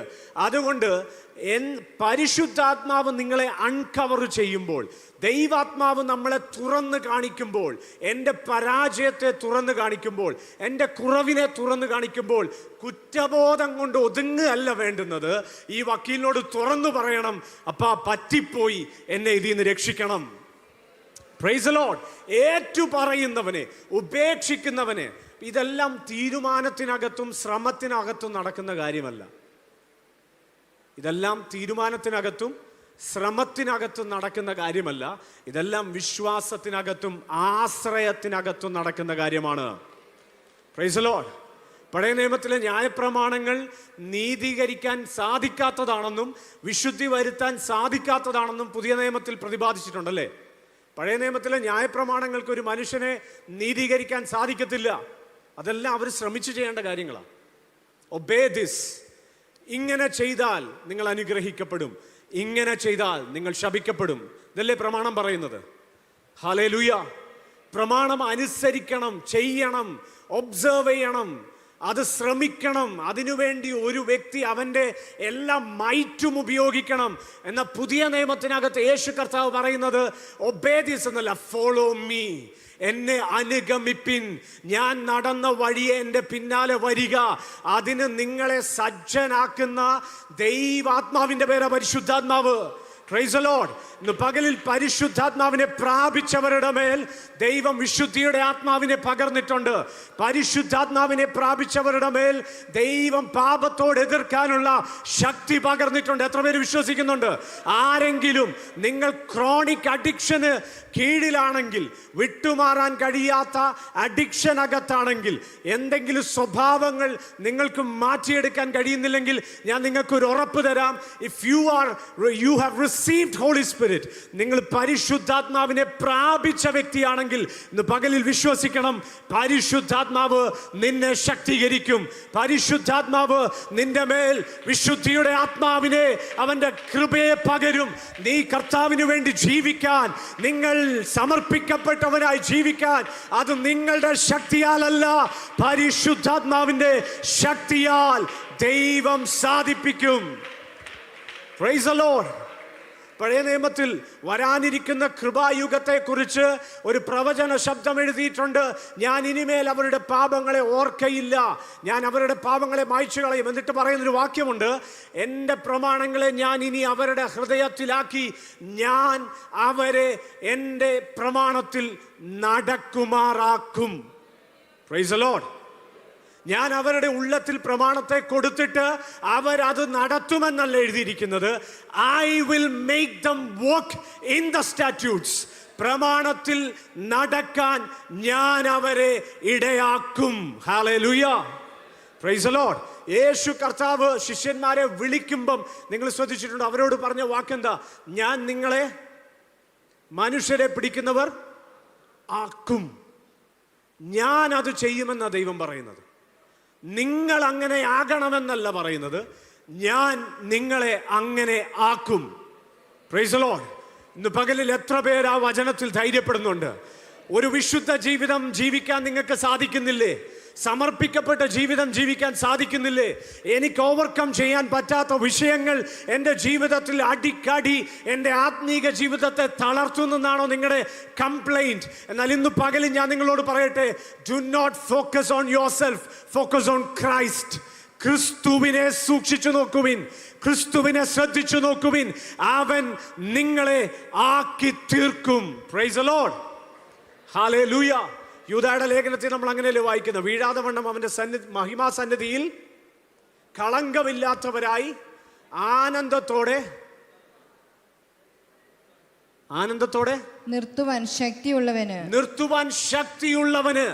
അതുകൊണ്ട് പരിശുദ്ധാത്മാവ് നിങ്ങളെ അൺകവർ ചെയ്യുമ്പോൾ, ദൈവാത്മാവ് നമ്മളെ തുറന്ന് കാണിക്കുമ്പോൾ, എൻ്റെ പരാജയത്തെ തുറന്ന് കാണിക്കുമ്പോൾ, എൻ്റെ കുറവിനെ തുറന്ന് കാണിക്കുമ്പോൾ, കുറ്റബോധം കൊണ്ട് ഒതുങ്ങുകയല്ല വേണ്ടുന്നത്. ഈ വക്കീലിനോട് തുറന്നു പറയണം, അപ്പാ പറ്റിപ്പോയി, എന്നെ ഇതിൽ നിന്ന് രക്ഷിക്കണം. Price the Lord. ഏറ്റു പറയുന്നവനെ, ഉപേക്ഷിക്കുന്നവനെ. ഇതെല്ലാം തീരുമാനത്തിനകത്തും ശ്രമത്തിനകത്തും നടക്കുന്ന കാര്യമല്ല. ഇതെല്ലാം തീരുമാനത്തിനകത്തും ശ്രമത്തിനകത്തും നടക്കുന്ന കാര്യമല്ല. ഇതെല്ലാം വിശ്വാസത്തിനകത്തും ആശ്രയത്തിനകത്തും നടക്കുന്ന കാര്യമാണ്. Price the Lord. പഴയ നിയമത്തിലെ ന്യായപ്രമാണങ്ങൾ നീതീകരിക്കാൻ സാധിക്കാത്തതാണെന്നും വിശുദ്ധി വരുത്താൻ സാധിക്കാത്തതാണെന്നും പുതിയ നിയമത്തിൽ പ്രതിപാദിച്ചിട്ടുണ്ടല്ലേ. പഴയ നിയമത്തിലെ ന്യായപ്രമാണങ്ങൾക്ക് ഒരു മനുഷ്യനെ നീതീകരിക്കാൻ സാധിക്കത്തില്ല. അതെല്ലാം അവർ ശ്രമിച്ചു ചെയ്യേണ്ട കാര്യങ്ങളാണ്. ഒബേ ദിസ്, ഇങ്ങനെ ചെയ്താൽ നിങ്ങൾ അനുഗ്രഹിക്കപ്പെടും, ഇങ്ങനെ ചെയ്താൽ നിങ്ങൾ ശപിക്കപ്പെടും. ഇതല്ലേ പ്രമാണം പറയുന്നത്? ഹല്ലേലൂയ. പ്രമാണം അനുസരിക്കണം, ചെയ്യണം, ഒബ്സർവ് ചെയ്യണം. അത് ശ്രമിക്കണം. അതിനുവേണ്ടി ഒരു വ്യക്തി അവൻ്റെ എല്ലാ മൈറ്റും ഉപയോഗിക്കണം. എന്ന പുതിയ നിയമത്തിനകത്ത് യേശു കർത്താവ് പറയുന്നത് ഒബേ ദിസ് എന്നല്ല, ഫോളോ മീ, എന്നെ അനുഗമിപ്പിൻ, ഞാൻ നടന്ന വഴിയെ എൻ്റെ പിന്നാലെ വരിക. അതിന് നിങ്ങളെ സജ്ജനാക്കുന്ന ദൈവാത്മാവിൻ്റെ പേരാ പരിശുദ്ധാത്മാവ്. Price the Lord. ഇന്ന് പകലിൽ പരിശുദ്ധാത്മാവിനെ പ്രാപിച്ചവരുടെ മേൽ ദൈവം വിശുദ്ധിയുടെ ആത്മാവിനെ പകർന്നിട്ടുണ്ട്. പരിശുദ്ധാത്മാവിനെ പ്രാപിച്ചവരുടെ മേൽ ദൈവം പാപത്തോട് എതിർക്കാനുള്ള ശക്തി പകർന്നിട്ടുണ്ട്. എത്ര പേര് വിശ്വസിക്കുന്നുണ്ട്? ആരെങ്കിലും നിങ്ങൾ ക്രോണിക് അഡിക്ഷന് കീഴിലാണെങ്കിൽ, വിട്ടുമാറാൻ കഴിയാത്ത അഡിക്ഷൻ അകത്താണെങ്കിൽ, എന്തെങ്കിലും സ്വഭാവങ്ങൾ നിങ്ങൾക്ക് മാറ്റിയെടുക്കാൻ കഴിയുന്നില്ലെങ്കിൽ, ഞാൻ നിങ്ങൾക്കൊരു ഉറപ്പ് തരാം. If you have received Holy Spirit, നിങ്ങൾ പരിശുദ്ധാത്മാവിനെ പ്രാപിച്ച വ്യക്തിയാണെങ്കിൽ ഇന്ന് പകലിൽ വിശ്വസിക്കണം, പരിശുദ്ധാത്മാവ് നിന്നെ ശക്തീകരിക്കും. പരിശുദ്ധാത്മാവ് നിന്റെ മേൽ വിശുദ്ധിയുടെ ആത്മാവിനെ, അവന്റെ കൃപയെ പകരും. നീ കർത്താവിന് വേണ്ടി ജീവിക്കാൻ, നിങ്ങൾ സമർപ്പിക്കപ്പെട്ടവനായി ജീവിക്കാൻ, അത് നിങ്ങളുടെ ശക്തിയാലല്ല, പരിശുദ്ധാത്മാവിന്റെ ശക്തിയാൽ ദൈവം സാധിപ്പിക്കും. Price the Lord. പഴയ നിയമത്തിൽ വരാനിരിക്കുന്ന കൃപായുഗത്തെ കുറിച്ച് ഒരു പ്രവചന ശബ്ദം എഴുതിയിട്ടുണ്ട്. ഞാൻ ഇനിമേൽ അവരുടെ പാപങ്ങളെ ഓർക്കയില്ല, ഞാൻ അവരുടെ പാപങ്ങളെ മായ്ച്ചു കളയും. എന്നിട്ട് പറയുന്നൊരു വാക്യമുണ്ട്, എൻ്റെ പ്രമാണങ്ങളെ ഞാൻ ഇനി അവരുടെ ഹൃദയത്തിലാക്കി, ഞാൻ അവരെ എൻ്റെ പ്രമാണത്തിൽ നടക്കുമാറാക്കും. Price the Lord. ഞാൻ അവരുടെ ഉള്ളത്തിൽ പ്രമാണത്തെ കൊടുത്തിട്ട് അവരത് നടത്തുമെന്നല്ല എഴുതിയിരിക്കുന്നത്. I will make them walk in the statutes. പ്രമാണത്തിൽ നടക്കാൻ ഞാൻ അവരെ ഇടയാക്കും. Hallelujah. Praise the Lord. Yesu കർത്താവ് ശിഷ്യന്മാരെ വിളിക്കുമ്പം നിങ്ങൾ ശ്രദ്ധിച്ചിട്ടുണ്ട്, അവരോട് പറഞ്ഞ വാക്കെന്താ? ഞാൻ നിങ്ങളെ മനുഷ്യരെ പിടിക്കുന്നവർ ആക്കും. ഞാൻ അത് ചെയ്യുമെന്നാണ് ദൈവം പറയുന്നത്. നിങ്ങൾ അങ്ങനെ ആകണമെന്നല്ല പറയുന്നത്, ഞാൻ നിങ്ങളെ അങ്ങനെ ആക്കും. Price the Lord. ഇന്ന് പകലിൽ എത്ര പേര് ആ വചനത്തിൽ ധൈര്യപ്പെടുന്നുണ്ട്? ഒരു വിശുദ്ധ ജീവിതം ജീവിക്കാൻ നിങ്ങൾക്ക് സാധിക്കുന്നില്ലേ? സമർപ്പിക്കപ്പെട്ട ജീവിതം ജീവിക്കാൻ സാധിക്കുന്നില്ലേ? എനിക്ക് ഓവർകം ചെയ്യാൻ പറ്റാത്ത വിഷയങ്ങൾ എൻ്റെ ജീവിതത്തിൽ അടിക്കടി എൻ്റെ ആത്മീക ജീവിതത്തെ തളർത്തുന്നതാണോ നിങ്ങളുടെ കംപ്ലൈൻറ്റ്? എന്നാൽ ഇന്ന് പകലിൽ ഞാൻ നിങ്ങളോട് പറയട്ടെ, do not focus on yourself, focus on Christ. ക്രിസ്തുവിനെ സൂക്ഷിച്ചു നോക്കുവിൻ, ക്രിസ്തുവിനെ ശ്രദ്ധിച്ചു നോക്കുവിൻ, അവൻ നിങ്ങളെ ആക്കി തീർക്കും. Price the Lord. ഹല്ലേലൂയ. യൂദായുടെ ലേഖനത്തിൽ നമ്മൾ അങ്ങനെയല്ലേ വായിക്കുന്നത്? വീഴാതെ വണ്ണം അവന്റെ മഹിമാ സന്നിധിയിൽ കളങ്കമില്ലാത്തവരായി ആനന്ദത്തോടെ നിർത്തുവാൻ ശക്തിയുള്ളവന്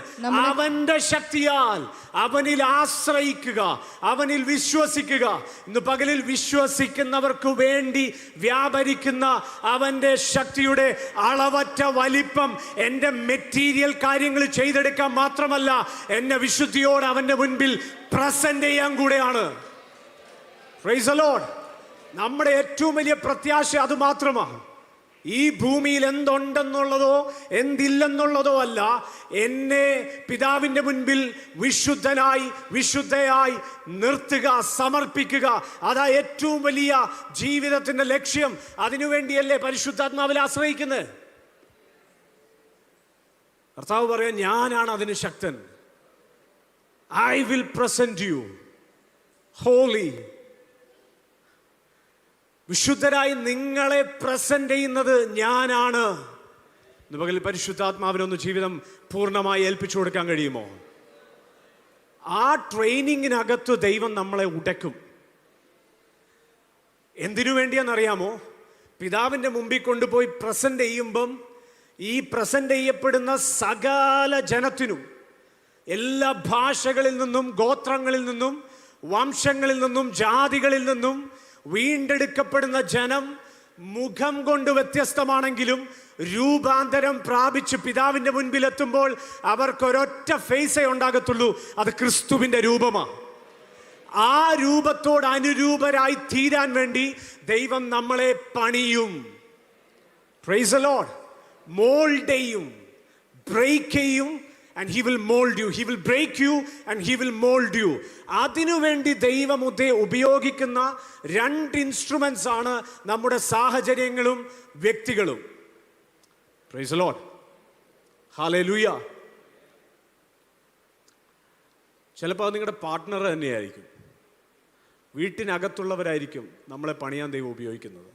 അവന്റെ ശക്തിയാൽ അവനിൽ ആശ്രയിക്കുക, അവനിൽ വിശ്വസിക്കുക. ഇന്ന് പകലിൽ വിശ്വസിക്കുന്നവർക്ക് വേണ്ടി വ്യാപരിക്കുന്ന അവന്റെ ശക്തിയുടെ അളവറ്റ വലിപ്പം എൻ്റെ മെറ്റീരിയൽ കാര്യങ്ങൾ ചെയ്തെടുക്കാൻ മാത്രമല്ല, എന്നെ വിശുദ്ധിയോട് അവന്റെ മുൻപിൽ പ്രസന്റ് ചെയ്യാൻ കൂടെയാണ്. Price the Lord. നമ്മുടെ ഏറ്റവും വലിയ പ്രത്യാശ അത് മാത്രമാണ്. ഈ ഭൂമിയിൽ എന്തുണ്ടെന്നുള്ളതോ എന്തില്ലെന്നുള്ളതോ അല്ല, എന്നെ പിതാവിൻ്റെ മുൻപിൽ വിശുദ്ധയായി നിർത്തുക, സമർപ്പിക്കുക. അതാ ഏറ്റവും വലിയ ജീവിതത്തിൻ്റെ ലക്ഷ്യം. അതിനുവേണ്ടിയല്ലേ പരിശുദ്ധാത്മാവിൽ ആശ്രയിക്കുന്നത്. കർത്താവ് പറയാൻ, ഞാനാണ് അതിന് ശക്തൻ. I will present you holy. വിശുദ്ധരായി നിങ്ങളെ പ്രസന്റ് ചെയ്യുന്നത് ഞാനാണ്. ഇന്ന് പകൽ പരിശുദ്ധാത്മാവിനൊന്ന് ജീവിതം പൂർണ്ണമായി ഏൽപ്പിച്ചു കൊടുക്കാൻ കഴിയുമോ? ആ ട്രെയിനിങ്ങിനകത്ത് ദൈവം നമ്മളെ ഉടക്കും. എന്തിനു വേണ്ടിയാണെന്നറിയാമോ? പിതാവിൻ്റെ മുമ്പിൽ കൊണ്ടുപോയി പ്രസന്റ് ചെയ്യുമ്പം ഈ പ്രസന്റ് ചെയ്യപ്പെടുന്ന സകല ജനത്തിനും, എല്ലാ ഭാഷകളിൽ നിന്നും, ഗോത്രങ്ങളിൽ നിന്നും, വംശങ്ങളിൽ നിന്നും, ജാതികളിൽ നിന്നും വീണ്ടെടുക്കപ്പെടുന്ന ജനം മുഖം കൊണ്ട് വ്യത്യസ്തമാണെങ്കിലും രൂപാന്തരം പ്രാപിച്ച് പിതാവിൻ്റെ മുൻപിൽ എത്തുമ്പോൾ അവർക്കൊരൊറ്റ ഫേസേ ഉണ്ടാകത്തുള്ളൂ, അത് ക്രിസ്തുവിൻ്റെ രൂപമാണ്. ആ രൂപത്തോട് അനുരൂപരായി തീരാൻ വേണ്ടി ദൈവം നമ്മളെ പണിയും. Price the Lord. മോൾഡ് ചെയ്യും, ബ്രേക്ക് ചെയ്യും, and he will mold you. He will break you and he will mold you. അതിനുവേണ്ടി ദൈവം ഉപയോഗിക്കുന്ന രണ്ട് ഇൻസ്ട്രുമെന്റ്സ് ആണ് നമ്മുടെ സാഹചര്യങ്ങളും വ്യക്തികളും. Price the Lord. ഹല്ലേലൂയ. ചിലപ്പോൾ അത് നിങ്ങളുടെ പാർട്ട്ണർ തന്നെയായിരിക്കും, വീട്ടിനകത്തുള്ളവരായിരിക്കും നമ്മളെ പണിയാൻ ദൈവം ഉപയോഗിക്കുന്നത്.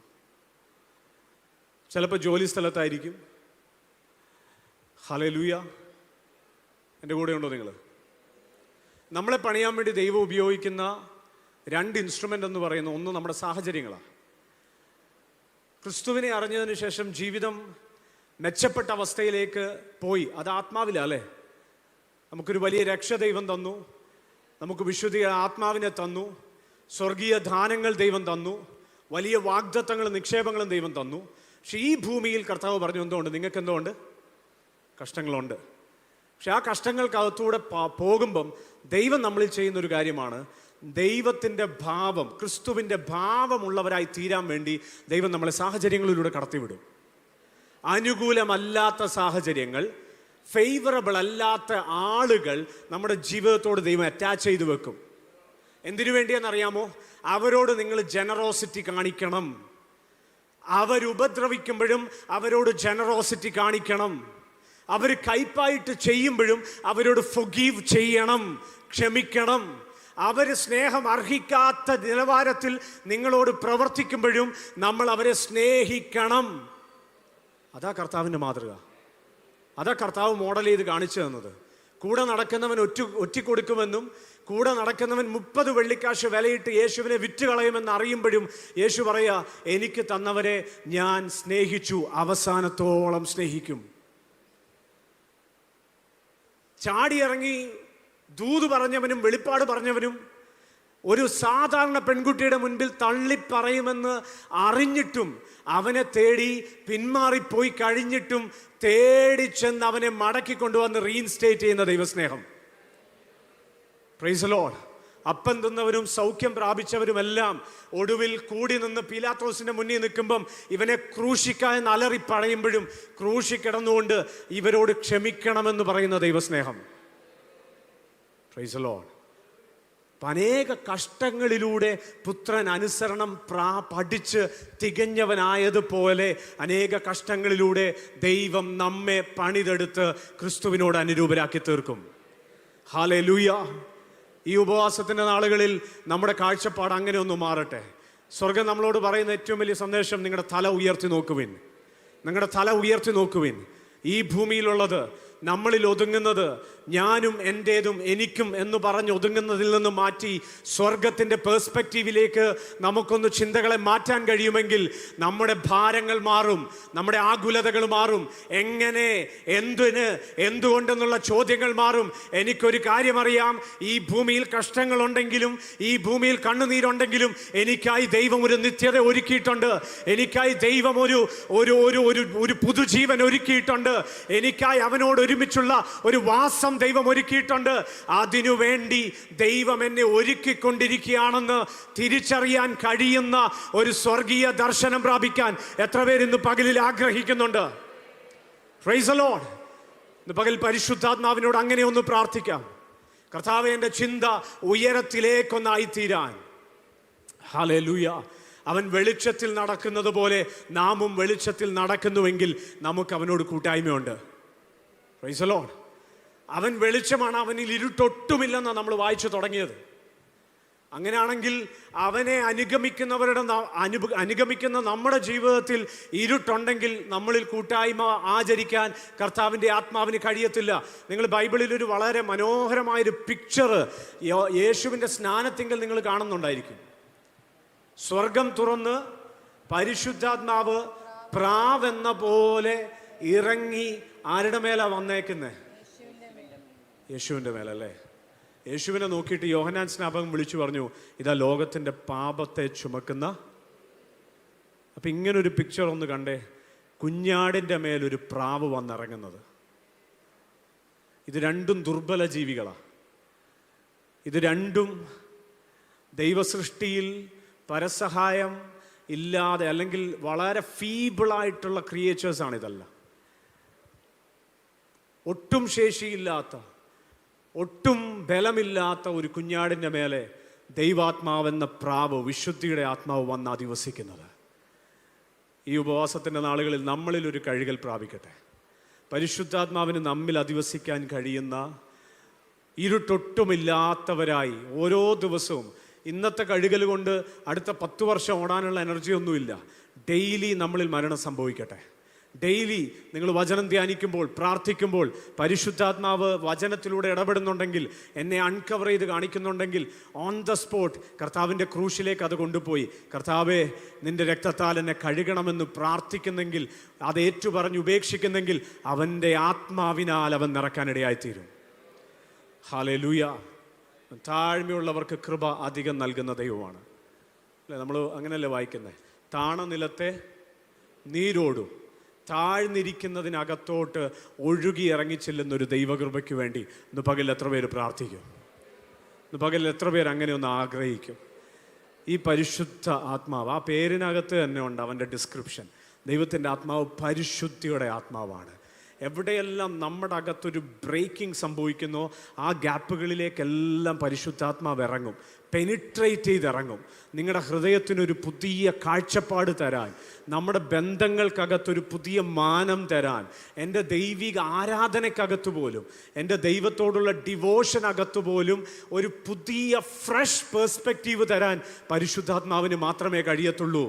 ചിലപ്പോൾ ജോലി സ്ഥലത്തായിരിക്കും. ഹല്ലേലൂയ. എൻ്റെ കൂടെ ഉണ്ടോ നിങ്ങൾ? നമ്മളെ പണിയാൻ വേണ്ടി ദൈവം ഉപയോഗിക്കുന്ന രണ്ട് ഇൻസ്ട്രുമെൻ്റ് എന്ന് പറയുന്ന ഒന്ന് നമ്മുടെ സാഹചര്യങ്ങളാണ്. ക്രിസ്തുവിനെ അറിഞ്ഞതിന് ശേഷം ജീവിതം മെച്ചപ്പെട്ട അവസ്ഥയിലേക്ക് പോയി. അത് ആത്മാവിലാണ് അല്ലേ? നമുക്കൊരു വലിയ രക്ഷ ദൈവം തന്നു, നമുക്ക് വിശുദ്ധ ആത്മാവിനെ തന്നു, സ്വർഗീയ ദാനങ്ങൾ ദൈവം തന്നു, വലിയ വാഗ്ദത്തങ്ങളും നിക്ഷേപങ്ങളും ദൈവം തന്നു. പക്ഷെ ഈ ഭൂമിയിൽ കർത്താവ് പറഞ്ഞു എന്തുകൊണ്ട്? നിങ്ങൾക്ക് എന്തുകൊണ്ട്? കഷ്ടങ്ങളുണ്ട്. പക്ഷെ ആ കഷ്ടങ്ങൾക്കകത്തൂടെ പോകുമ്പം ദൈവം നമ്മളിൽ ചെയ്യുന്നൊരു കാര്യമാണ്, ദൈവത്തിൻ്റെ ഭാവം, ക്രിസ്തുവിൻ്റെ ഭാവമുള്ളവരായി തീരാൻ വേണ്ടി ദൈവം നമ്മളെ സാഹചര്യങ്ങളിലൂടെ കടത്തിവിടും. അനുകൂലമല്ലാത്ത സാഹചര്യങ്ങൾ, ഫേവറബിൾ അല്ലാത്ത ആളുകൾ നമ്മുടെ ജീവിതത്തോട് ദൈവം അറ്റാച്ച് ചെയ്ത് വെക്കും. എന്തിനു വേണ്ടിയെന്നറിയാമോ? അവരോട് നിങ്ങൾ ജനറോസിറ്റി കാണിക്കണം. അവരുപദ്രവിക്കുമ്പോഴും അവരോട് ജനറോസിറ്റി കാണിക്കണം. അവർ കയ്പായിട്ട് ചെയ്യുമ്പോഴും അവരോട് ഫൊഗീവ് ചെയ്യണം, ക്ഷമിക്കണം. അവർ സ്നേഹം അർഹിക്കാത്ത നിലവാരത്തിൽ നിങ്ങളോട് പ്രവർത്തിക്കുമ്പോഴും നമ്മൾ അവരെ സ്നേഹിക്കണം. അതാ കർത്താവിൻ്റെ മാതൃക. അതാ കർത്താവ് മോഡൽ ചെയ്ത് കാണിച്ചു തന്നത്. കൂടെ നടക്കുന്നവൻ ഒറ്റിക്കൊടുക്കുമെന്നും കൂടെ നടക്കുന്നവൻ 30 വെള്ളിക്കാശ് വിലയിട്ട് യേശുവിനെ വിറ്റ് കളയുമെന്ന് അറിയുമ്പോഴും യേശു പറയാ, എനിക്ക് തന്നവരെ ഞാൻ സ്നേഹിച്ചു, അവസാനത്തോളം സ്നേഹിക്കും. ചാടിയിറങ്ങി ദൂത് പറഞ്ഞവനും വെളിപ്പാട് പറഞ്ഞവനും ഒരു സാധാരണ പെൺകുട്ടിയുടെ മുൻപിൽ തള്ളിപ്പറയുമെന്ന് അറിഞ്ഞിട്ടും അവനെ തേടി പിന്മാറിപ്പോയി കഴിഞ്ഞിട്ടും തേടി ചെന്ന് അവനെ മടക്കി കൊണ്ടുവന്ന് റീഇൻസ്റ്റേറ്റ് ചെയ്യുന്ന ദൈവസ്നേഹം. Price the Lord. അപ്പം തിന്നവരും സൗഖ്യം പ്രാപിച്ചവരുമെല്ലാം ഒടുവിൽ കൂടി നിന്ന് പീലാത്തോസിന്റെ മുന്നിൽ നിൽക്കുമ്പം ഇവനെ ക്രൂശിക്കാൻ അലറി പറയുമ്പോഴും ക്രൂശി കിടന്നുകൊണ്ട് ഇവരോട് ക്ഷമിക്കണമെന്ന് പറയുന്ന ദൈവസ്നേഹം. Price the Lord. അനേക കഷ്ടങ്ങളിലൂടെ പുത്രൻ അനുസരണം പഠിച്ച് തികഞ്ഞവനായതുപോലെ അനേക കഷ്ടങ്ങളിലൂടെ ദൈവം നമ്മെ പണിതെടുത്ത് ക്രിസ്തുവിനോട് അനുരൂപരാക്കി തീർക്കും. ഹല്ലേലൂയ. ഈ ഉപവാസത്തിൻ്റെ നാളുകളിൽ നമ്മുടെ കാഴ്ചപ്പാട് അങ്ങനെ ഒന്ന് മാറട്ടെ. സ്വർഗം നമ്മളോട് പറയുന്ന ഏറ്റവും വലിയ സന്ദേശം, നിങ്ങളുടെ തല ഉയർത്തി നോക്കുവിൻ, നിങ്ങളുടെ തല ഉയർത്തി നോക്കുവിൻ. ഈ ഭൂമിയിലുള്ളത്, നമ്മളിൽ ഒതുങ്ങുന്നത്, ഞാനും എൻ്റേതും എനിക്കും എന്ന് പറഞ്ഞ് ഒതുങ്ങുന്നതിൽ നിന്ന് മാറ്റി സ്വർഗത്തിൻ്റെ പേഴ്സ്പെക്റ്റീവിലേക്ക് നമുക്കൊന്ന് ചിന്തകളെ മാറ്റാൻ കഴിയുമെങ്കിൽ നമ്മുടെ ഭാരങ്ങൾ മാറും, നമ്മുടെ ആകുലതകൾ മാറും. എങ്ങനെ, എന്തിന്, എന്തുകൊണ്ടെന്നുള്ള ചോദ്യങ്ങൾ മാറും. എനിക്കൊരു കാര്യം അറിയാം, ഈ ഭൂമിയിൽ കഷ്ടങ്ങളുണ്ടെങ്കിലും ഈ ഭൂമിയിൽ കണ്ണുനീരുണ്ടെങ്കിലും എനിക്കായി ദൈവം ഒരു നിത്യത ഒരുക്കിയിട്ടുണ്ട്. എനിക്കായി ദൈവം ഒരു ഒരു ഒരു ഒരു പുതുജീവൻ ഒരുക്കിയിട്ടുണ്ട്. എനിക്കായി അവനോട് ഒരുമിച്ചുള്ള ഒരു വാസം ദൈവം ഒരുക്കിയിട്ടുണ്ട്. അതിനുവേണ്ടി ദൈവം എന്നെ ഒരുക്കിക്കൊണ്ടിരിക്കുകയാണെന്ന് തിരിച്ചറിയാൻ കഴിയുന്ന ഒരു സ്വർഗീയ ദർശനം പ്രാപിക്കാൻ എത്ര പേര് ഇന്ന് പകലിൽ ആഗ്രഹിക്കുന്നുണ്ട്? Price the Lord. ഇന്ന് പകൽ പരിശുദ്ധാത്മാവിനോട് അങ്ങനെ ഒന്ന് പ്രാർത്ഥിക്കാം. കർത്താവേ, എൻ്റെ ചിന്ത ഉയരത്തിലേക്കൊന്നായിത്തീരാൻ. ഹല്ലേലൂയ. അവൻ വെളിച്ചത്തിൽ നടക്കുന്നത് പോലെ നാമും വെളിച്ചത്തിൽ നടക്കുന്നുവെങ്കിൽ നമുക്ക് അവനോട് കൂട്ടായ്മയുണ്ട്. Price the Lord. അവൻ വെളിച്ചമാണ്, അവനിൽ ഇരുട്ടൊട്ടുമില്ലെന്നാണ് നമ്മൾ വായിച്ചു തുടങ്ങിയത്. അങ്ങനെയാണെങ്കിൽ അവനെ അനുഗമിക്കുന്ന നമ്മുടെ ജീവിതത്തിൽ ഇരുട്ടുണ്ടെങ്കിൽ നമ്മളിൽ കൂട്ടായ്മ ആചരിക്കാൻ കർത്താവിൻ്റെ ആത്മാവിന് കഴിയത്തില്ല. നിങ്ങൾ ബൈബിളിൽ ഒരു വളരെ മനോഹരമായൊരു പിക്ചർ യേശുവിൻ്റെ സ്നാനത്തിങ്കൽ നിങ്ങൾ കാണുന്നുണ്ടായിരിക്കും. സ്വർഗം തുറന്ന് പരിശുദ്ധാത്മാവ് പ്രാവെന്ന പോലെ ഇറങ്ങി ആരുടെ മേലാ വന്നേക്കുന്നത്? യേശുവിൻ്റെ മേലല്ലേ? യേശുവിനെ നോക്കിയിട്ട് യോഹന്നാൻ സ്നാപകൻ വിളിച്ചു പറഞ്ഞു, ഇതാ ലോകത്തിൻ്റെ പാപത്തെ ചുമക്കുന്ന. അപ്പം ഇങ്ങനൊരു പിക്ചർ ഒന്ന് കണ്ടേ, കുഞ്ഞാടിൻ്റെ മേലൊരു പ്രാവ് വന്നിറങ്ങുന്നത്. ഇത് രണ്ടും ദുർബല ജീവികളാണ്. ഇത് രണ്ടും ദൈവസൃഷ്ടിയിൽ പരസഹായം ഇല്ലാതെ അല്ലെങ്കിൽ വളരെ ഫീബിളായിട്ടുള്ള ക്രിയേച്ചേഴ്സാണ് ഇതെല്ലാം. ഒട്ടും ശേഷിയില്ലാത്ത, ഒട്ടും ബലമില്ലാത്ത ഒരു കുഞ്ഞാടിൻ്റെ മേലെ ദൈവാത്മാവെന്ന പ്രാവ്, വിശുദ്ധിയുടെ ആത്മാവ് വന്ന് അധിവസിക്കുന്നത്. ഈ ഉപവാസത്തിൻ്റെ നാളുകളിൽ നമ്മളിൽ ഒരു കഴുകൽ പ്രാപിക്കട്ടെ. പരിശുദ്ധാത്മാവിന് നമ്മിൽ അധിവസിക്കാൻ കഴിയുന്ന, ഇരുട്ടൊട്ടുമില്ലാത്തവരായി ഓരോ ദിവസവും, ഇന്നത്തെ കഴുകൽ കൊണ്ട് അടുത്ത 10 വർഷം ഓടാനുള്ള എനർജി ഒന്നുമില്ല. ഡെയിലി നമ്മളിൽ മരണം സംഭവിക്കട്ടെ. ഡെയിലി നിങ്ങൾ വചനം ധ്യാനിക്കുമ്പോൾ, പ്രാർത്ഥിക്കുമ്പോൾ, പരിശുദ്ധാത്മാവ് വചനത്തിലൂടെ ഇടപെടുന്നുണ്ടെങ്കിൽ, എന്നെ അൺകവർ ചെയ്ത് കാണിക്കുന്നുണ്ടെങ്കിൽ, ഓൺ ദ സ്പോട്ട് കർത്താവിൻ്റെ ക്രൂശിലേക്ക് അത് കൊണ്ടുപോയി, കർത്താവേ നിൻ്റെ രക്തത്താൽ എന്നെ കഴുകണമെന്ന് പ്രാർത്ഥിക്കുന്നെങ്കിൽ, അത് ഏറ്റുപറഞ്ഞ് ഉപേക്ഷിക്കുന്നെങ്കിൽ, അവൻ്റെ ആത്മാവിനാൽ അവൻ നിറക്കാനിടയായിത്തീരും. ഹല്ലേലൂയ. താഴ്മയുള്ളവർക്ക് കൃപ അധികം നൽകുന്ന ദൈവമാണ്. അല്ലേ? നമ്മൾ അങ്ങനെയല്ലേ വായിക്കുന്നത്? താണ നിലത്തെ നീരോടും താഴ്ന്നിരിക്കുന്നതിനകത്തോട്ട് ഒഴുകി ഇറങ്ങിച്ചെല്ലുന്നൊരു ദൈവകൃപയ്ക്ക് വേണ്ടി ഇന്ന് പകൽ എത്ര പേര് പ്രാർത്ഥിക്കും? ഇന്ന് പകൽ എത്ര പേര് അങ്ങനെ ഒന്ന് ആഗ്രഹിക്കും? ഈ പരിശുദ്ധ ആത്മാവ്, ആ പേരിനകത്ത് തന്നെ ഉണ്ട് അവൻ്റെ ഡിസ്ക്രിപ്ഷൻ. ദൈവത്തിൻ്റെ ആത്മാവ് പരിശുദ്ധിയുടെ ആത്മാവാണ്. എവിടെയെല്ലാം നമ്മുടെ അകത്തൊരു ബ്രേക്കിംഗ് സംഭവിക്കുന്നോ ആ ഗ്യാപ്പുകളിലേക്കെല്ലാം പരിശുദ്ധാത്മാവ് ഇറങ്ങും, പെനിട്രേറ്റ് ചെയ്തിറങ്ങും. നിങ്ങളുടെ ഹൃദയത്തിനൊരു പുതിയ കാഴ്ചപ്പാട് തരാൻ, നമ്മുടെ ബന്ധങ്ങൾക്കകത്തൊരു പുതിയ മാനം തരാൻ, എൻ്റെ ദൈവിക ആരാധനയ്ക്കകത്ത് പോലും, എൻ്റെ ദൈവത്തോടുള്ള ഡിവോഷനകത്ത് പോലും ഒരു പുതിയ ഫ്രഷ് പേഴ്സ്പെക്റ്റീവ് തരാൻ പരിശുദ്ധാത്മാവിന് മാത്രമേ കഴിയത്തുള്ളൂ.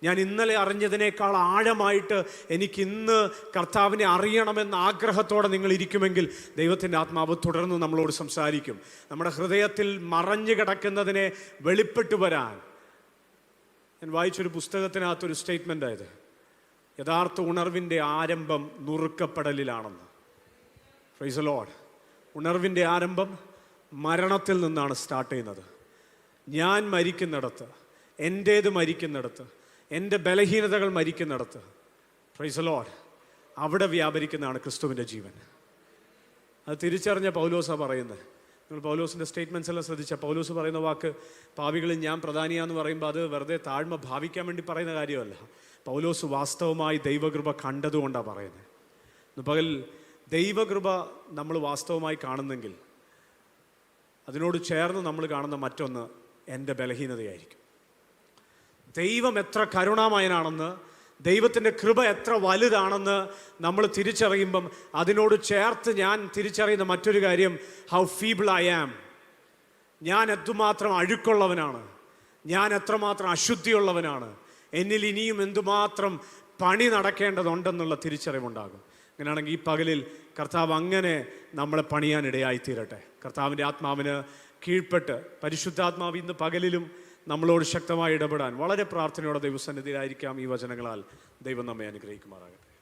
ഞാൻ ഇന്നലെ അറിഞ്ഞതിനേക്കാൾ ആഴമായിട്ട് എനിക്കിന്ന് കർത്താവിനെ അറിയണമെന്ന ആഗ്രഹത്തോടെ നിങ്ങൾ ഇരിക്കുമെങ്കിൽ ദൈവത്തിൻ്റെ ആത്മാവ് തുടർന്ന് നമ്മളോട് സംസാരിക്കും. നമ്മുടെ ഹൃദയത്തിൽ മറഞ്ഞു കിടക്കുന്നതിനെ വെളിപ്പെട്ടു വരാൻ. ഞാൻ വായിച്ചൊരു പുസ്തകത്തിനകത്തൊരു സ്റ്റേറ്റ്മെൻ്റ് ആയത്, യഥാർത്ഥ ഉണർവിൻ്റെ ആരംഭം നുറുക്കപ്പെടലിലാണെന്ന്. Praise the Lord. ഉണർവിൻ്റെ ആരംഭം മരണത്തിൽ നിന്നാണ് സ്റ്റാർട്ട് ചെയ്യുന്നത്. ഞാൻ മരിക്കുന്നിടത്ത്, എൻ്റേത് മരിക്കുന്നിടത്ത്, എൻ്റെ ബലഹീനതകൾ മരിക്കുന്നിടത്ത്, പ്രൈസ് ദി ലോർഡ്, അവിടെ വ്യാപരിക്കുന്നതാണ് ക്രിസ്തുവിൻ്റെ ജീവൻ. അത് തിരിച്ചറിഞ്ഞ പൗലോസാണ് പറയുന്നത്. നിങ്ങൾ പൗലോസിൻ്റെ സ്റ്റേറ്റ്മെൻറ്റ്സ് എല്ലാം ശ്രദ്ധിച്ച പൗലോസ് പറയുന്ന വാക്ക്, പാപികളിൽ ഞാൻ പ്രധാനിയാന്ന് പറയുമ്പോൾ അത് വെറുതെ താഴ്മ ഭാവിക്കാൻ വേണ്ടി പറയുന്ന കാര്യമല്ല. പൗലോസ് വാസ്തവമായി ദൈവകൃപ കണ്ടതുകൊണ്ടാണ് പറയുന്നത്. ഇന്ന് പകൽ ദൈവകൃപ നമ്മൾ വാസ്തവമായി കാണുന്നെങ്കിൽ അതിനോട് ചേർന്ന് നമ്മൾ കാണുന്ന മറ്റൊന്ന് എൻ്റെ ബലഹീനതയായിരിക്കും. ദൈവം എത്ര കരുണാമയനാണെന്ന്, ദൈവത്തിൻ്റെ കൃപ എത്ര വലുതാണെന്ന് നമ്മൾ തിരിച്ചറിയുമ്പം അതിനോട് ചേർത്ത് ഞാൻ തിരിച്ചറിയുന്ന മറ്റൊരു കാര്യം, ഹൗ ഫീബിൾ ഐ ആം. ഞാൻ എത്രമാത്രം അഴുക്കുള്ളവനാണ്, ഞാൻ എത്രമാത്രം അശുദ്ധിയുള്ളവനാണ്, എന്നിൽ ഇനിയും എന്തുമാത്രം പണി നടക്കേണ്ടതുണ്ടെന്നുള്ള തിരിച്ചറിവുണ്ടാകും. അങ്ങനെയാണെങ്കിൽ ഈ പകലിൽ കർത്താവ് അങ്ങനെ നമ്മളെ പണിയാനിടയായിത്തീരട്ടെ. കർത്താവിൻ്റെ ആത്മാവിന് കീഴ്പ്പെട്ട് പരിശുദ്ധാത്മാവ് ഇന്ന് പകലിലും നമ്മളോട് ശക്തമായി ഇടപെടാൻ വളരെ പ്രാർത്ഥനയോടെ ദൈവസന്നിധിയിലായിരിക്കാം. ഈ വചനങ്ങളാൽ ദൈവം നമ്മെ അനുഗ്രഹിക്കുമാറാകട്ടെ.